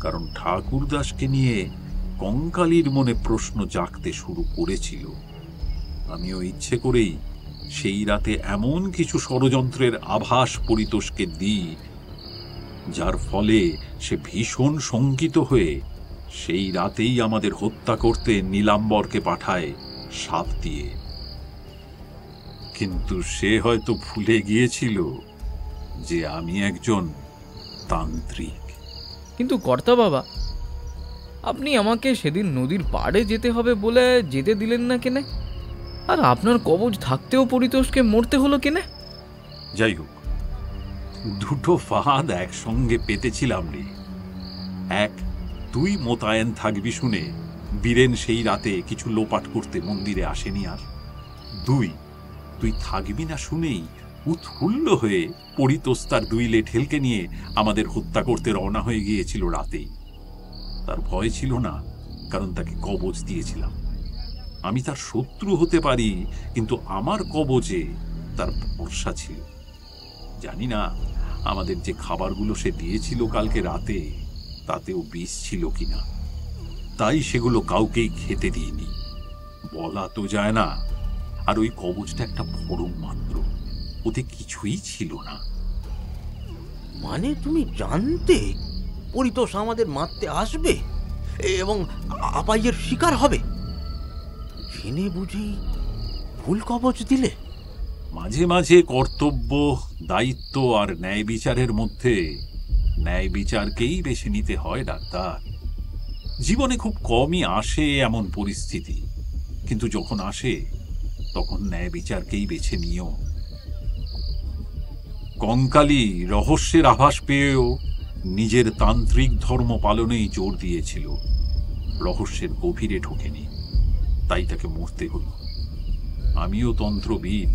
কারণ ঠাকুরদাসকে নিয়ে কঙ্কালীর মনে প্রশ্ন জাগতে শুরু করেছিল। আমিও ইচ্ছে করেই সেই রাতে এমন কিছু ষড়যন্ত্রের আভাস পরিতোষকে দিই, যার ফলে সে ভীষণ শঙ্কিত হয়ে সেই রাতেই আমাদের হত্যা করতে নীলাম্বরকে পাঠায় সাপ দিয়ে। কিন্তু সে হয়তো ভুলে গিয়েছিল যে আমি একজন তান্ত্রিক। কিন্তু কর্তা বাবা, আপনি আমাকে সেদিন নদীর পাড়ে যেতে হবে বলে যেতে দিলেন না কেনে? আর আপনার কবজ থাকতেও পরিতোষকে মরতে হলো কেনে? যাই হোক, দুটো ফাঁদ একসঙ্গে পেতেছিলাম রে। এক, তুই মোতায়েন থাকবি শুনে বীরেন সেই রাতে কিছু লোপাট করতে মন্দিরে আসেনি। আর দুই, তুই থাকবি না শুনেই উৎফুল্ল হয়ে পরিতোষ তার দুই লেঠেলকে নিয়ে আমাদের হত্যা করতে রওনা হয়ে গিয়েছিল রাতেই। তার ভয় ছিল না, কারণ তাকে কবজ দিয়েছিলাম। আমি তার শত্রু হতে পারি, কিন্তু আমার কবজে তার ভরসা ছিল। জানি না আমাদের যে খাবারগুলো সে দিয়েছিল কালকে রাতে তাতেও বিষ ছিল কিনা, তাই সেগুলো কাউকেই খেতে দিইনি। বলা তো যায় না। আর ওই কবজটা একটা ফড়ং মাত্র, ওতে কিছুই ছিল না। মানে তুমি জানতে পরিতোষ আমাদের মারতে আসবে এবং আপাইয়ের শিকার হবে? জেনে বুঝেই ভুল কবচ দিলে? মাঝে মাঝে কর্তব্য, দায়িত্ব আর ন্যায় বিচারের মধ্যে ন্যায় বিচারকেই বেছে নিতে হয় ডাক্তার। জীবনে খুব কমই আসে এমন পরিস্থিতি, কিন্তু যখন আসে তখন ন্যায় বিচারকেই বেছে নিও। কঙ্কালী রহস্যের আভাস পেয়েও নিজের তান্ত্রিক ধর্ম পালনেই জোর দিয়েছিল, রহস্যের গভীরে ঢোকেনি, তাই তাকে মরতে হলো। আমিও তন্ত্রবিদ,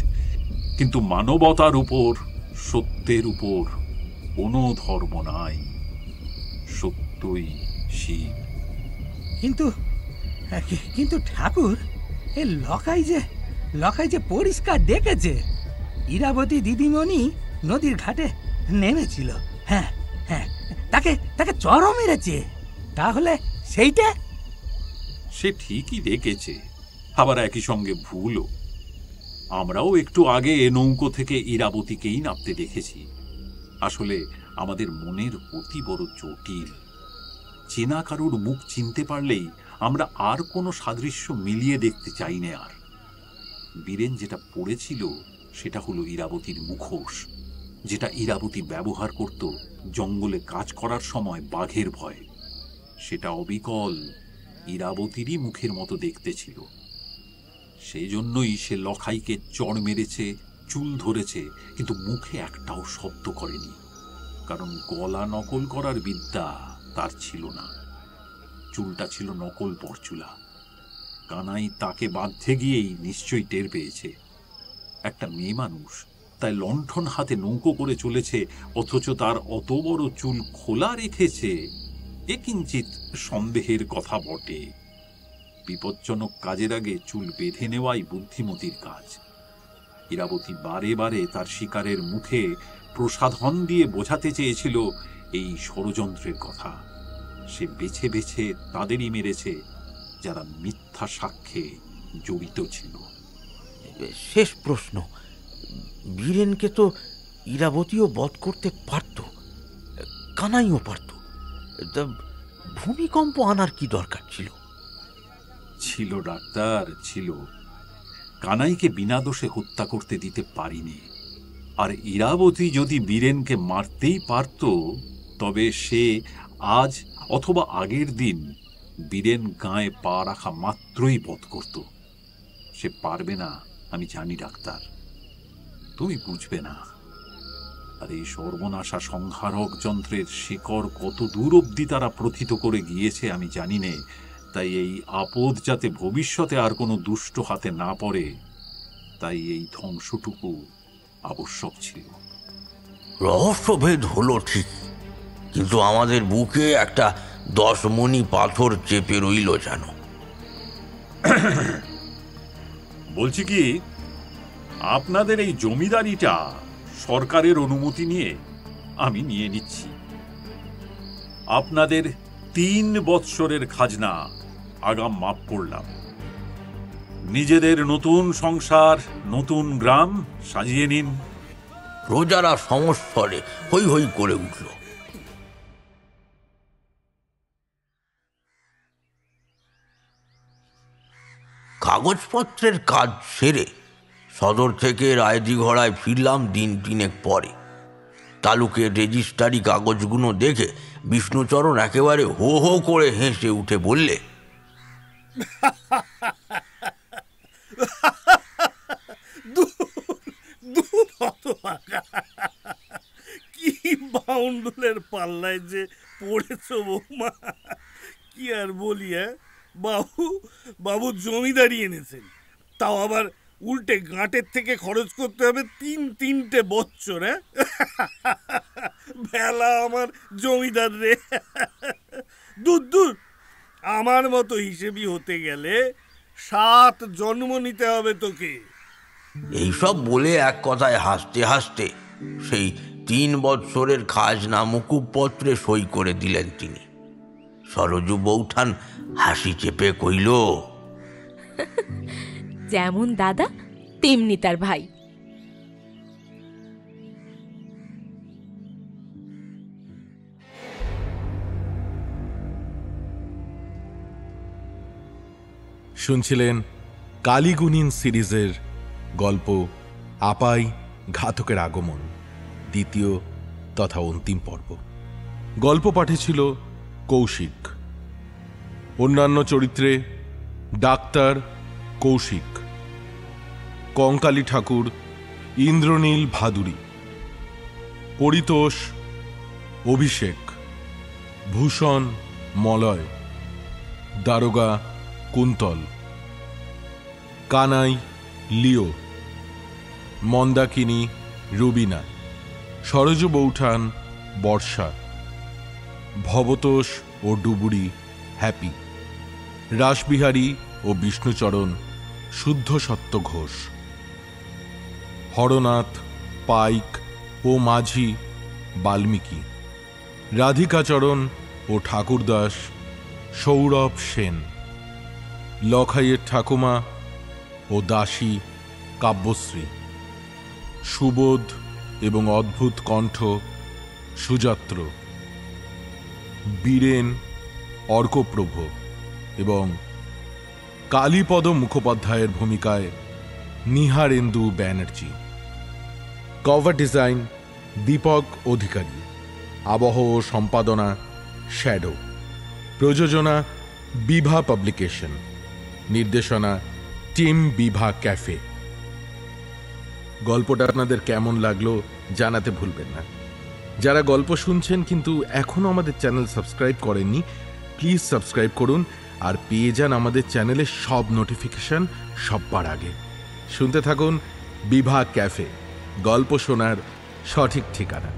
কিন্তু মানবতার উপর, সত্যের উপর কোনো ধর্ম নাই। সত্যই শিব। কিন্তু কিন্তু ঠাকুর, এ লখাই যে পরিষ্কার দেখেছে ইরাবতী দিদিমণি নদীর ঘাটে নেমেছিল। হ্যাঁ হ্যাঁ, তাকে চড়ও মেরেছে। তাহলে সেইটা? সে ঠিকই দেখেছে, আবার একই সঙ্গে ভুলও। আমরাও একটু আগে এ নৌকো থেকে ইরাবতীকেই নামতে দেখেছি। আসলে আমাদের মনের অতি বড় জটিল। চেনা কারুর মুখ চিনতে পারলেই আমরা আর কোনো সাদৃশ্য মিলিয়ে দেখতে চাই না। আর বীরেন যেটা পড়েছিল সেটা হলো ইরাবতীর মুখোশ, যেটা ইরাবতী ব্যবহার করত জঙ্গলে কাজ করার সময় বাঘের ভয়ে। সেটা অবিকল ইরাবতীরই মুখের মতো দেখতে ছিল। সেই জন্যই সে লখাইকে চড় মেরেছে, চুল ধরেছে, কিন্তু মুখে একটাও শব্দ করেনি, কারণ গলা নকল করার বিদ্যা তার ছিল না। চুলটা ছিল নকল পরচুলা। কানাই তাকে বাঁধতে গিয়েই নিশ্চয়ই টের পেয়েছে। একটা মেয়ে মানুষ, তাই লণ্ঠন হাতে নৌকো করে চলেছে, অথচ তার অত বড় চুল খোলা রেখেছে, এ কিঞ্চিত সন্দেহের কথা বটে। বিপজ্জনক কাজের আগে চুল বেঁধে নেওয়াই বুদ্ধিমতীর কাজ। ইরাবতী বারে বারে তার শিকারের মুখে প্রসাধন দিয়ে বোঝাতে চেয়েছিল এই ষড়যন্ত্রের কথা। সে বেছে বেছে তাদেরই মেরেছে যারা মিথ্যা সাক্ষ্যে জড়িত ছিল। শেষ প্রশ্ন, বীরেনকে তো ইরাবতীও বধ করতে পারত, কানাইও পারত, তা ভূমিকম্প আনার কি দরকার ছিল? ছিল ডাক্তার, ছিল। কানাইকে বিনা দোষে হত্যা করতে দিতে পারিনি। আর ইরাবতী যদি বীরেনকে মারতেই পারত, তবে সে আজ অথবা আগের দিন বীরেন গায়ে পা রাখা মাত্রই বধ করত। সে পারবে না, আমি জানি ডাক্তার, তুমি বুঝবে না। আর এই সর্বনাশা সংহারক যন্ত্রের শিকড় কত দূর অব্দি তারা প্রথিত করে গিয়েছে আমি জানি নে। তাই এই আপদ যাতে ভবিষ্যতে আর কোনো দুষ্ট হাতে না পড়ে, তাই এই ধ্বংসটুকু আবশ্যক ছিল। রহস্যভেদ হলো ঠিক, কিন্তু আমাদের বুকে একটা 10 মণি পাথর চেপে রইল যেন। বলছি কি, আপনাদের এই জমিদারিটা সরকারের অনুমতি নিয়ে আমি নিয়ে নিচ্ছি। আপনাদের 3 বৎসরের খাজনা আগাম মাফ করলাম। নিজেদের নতুন সংসার, নতুন গ্রাম সাজিয়ে নিন। প্রজারা সমস্বরে হৈ হৈ করে উঠল। কাগজপত্রের কাজ সেরে সদর থেকে রায়দিঘড়ায় ফিরলাম দিন 3 পরে। তালুকের রেজিস্ট্রারি কাগজগুলো দেখে বিষ্ণুচরণ একেবারে হো হো করে হেসে উঠে বললে, কি বাউন্ডুলের পাল্লায় যে পড়েছ বৌমা, কি আর বলি। বাবু জমিদারি এনেছেন, তাও আবার উল্টে গাঁটের থেকে খরচ করতে হবে 3 বৎসর। বেলা আমার জমিদার রে। দূর, আমার মতো হিসেবি হতে গেলে 7 জন্ম নিতে হবে তোকে। এইসব বলে এক কথায় হাসতে হাসতে সেই 3 বৎসরের খাজনা মুকুবপত্রে সই করে দিলেন তিনি। সরজু বৌঠান হাসি চেপে কইল, যেমন দাদা তেমনি তার ভাই। শুনছিলেন কালীগুণিন সিরিজের গল্প আপাই ঘাতকের আগমন, দ্বিতীয় তথা অন্তিম পর্ব। গল্প পাঠে ছিল কৌশিক। অন্যান্য চরিত্রে ডাক্তার কৌশিক, কঙ্কালী ঠাকুর ইন্দ্রনীল ভাদুরী, পরিতোষ অভিষেক, ভূষণ মলয়, দারোগা কুন্তল, কানাই লিও, মন্দাকিনী রুবিনা, সরোজ বৌঠান বর্ষা, ভবতোষ ও ডুবুরি হ্যাপি, রাসবিহারী ও বিষ্ণুচরণ শুদ্ধ সত্য ঘোষ, হরনাথ পাইক ও মাঝি বাল্মীকি, রাধিকাচরণ ও ঠাকুরদাস সৌরভ সেন, লখাইয়ের ঠাকুমা ও দাসী কাব্যশ্রী, সুবোধ এবং অদ্ভুত কণ্ঠ সুযাত্র, বীরেন অর্কপ্রভ এবং কালীপদ মুখোপাধ্যায়ের ভূমিকায় নিহারেন্দু ব্যানার্জি। কভার ডিজাইন দীপক অধিকারী, আবহ ও সম্পাদনা শ্যাডো, প্রযোজনা বিভা পাবলিকেশন, নির্দেশনা টিম বিভা ক্যাফে। গল্পটা আপনাদের কেমন লাগলো জানাতে ভুলবেন না। যারা গল্প শুনছেন কিন্তু এখনো আমাদের চ্যানেল সাবস্ক্রাইব করেননি, প্লিজ সাবস্ক্রাইব করুন আর পেয়ে যান আমাদের চ্যানেলের সব নোটিফিকেশন সবার আগে। শুনতে থাকুন বিভা ক্যাফে, গল্প শোনার সঠিক ঠিকানা।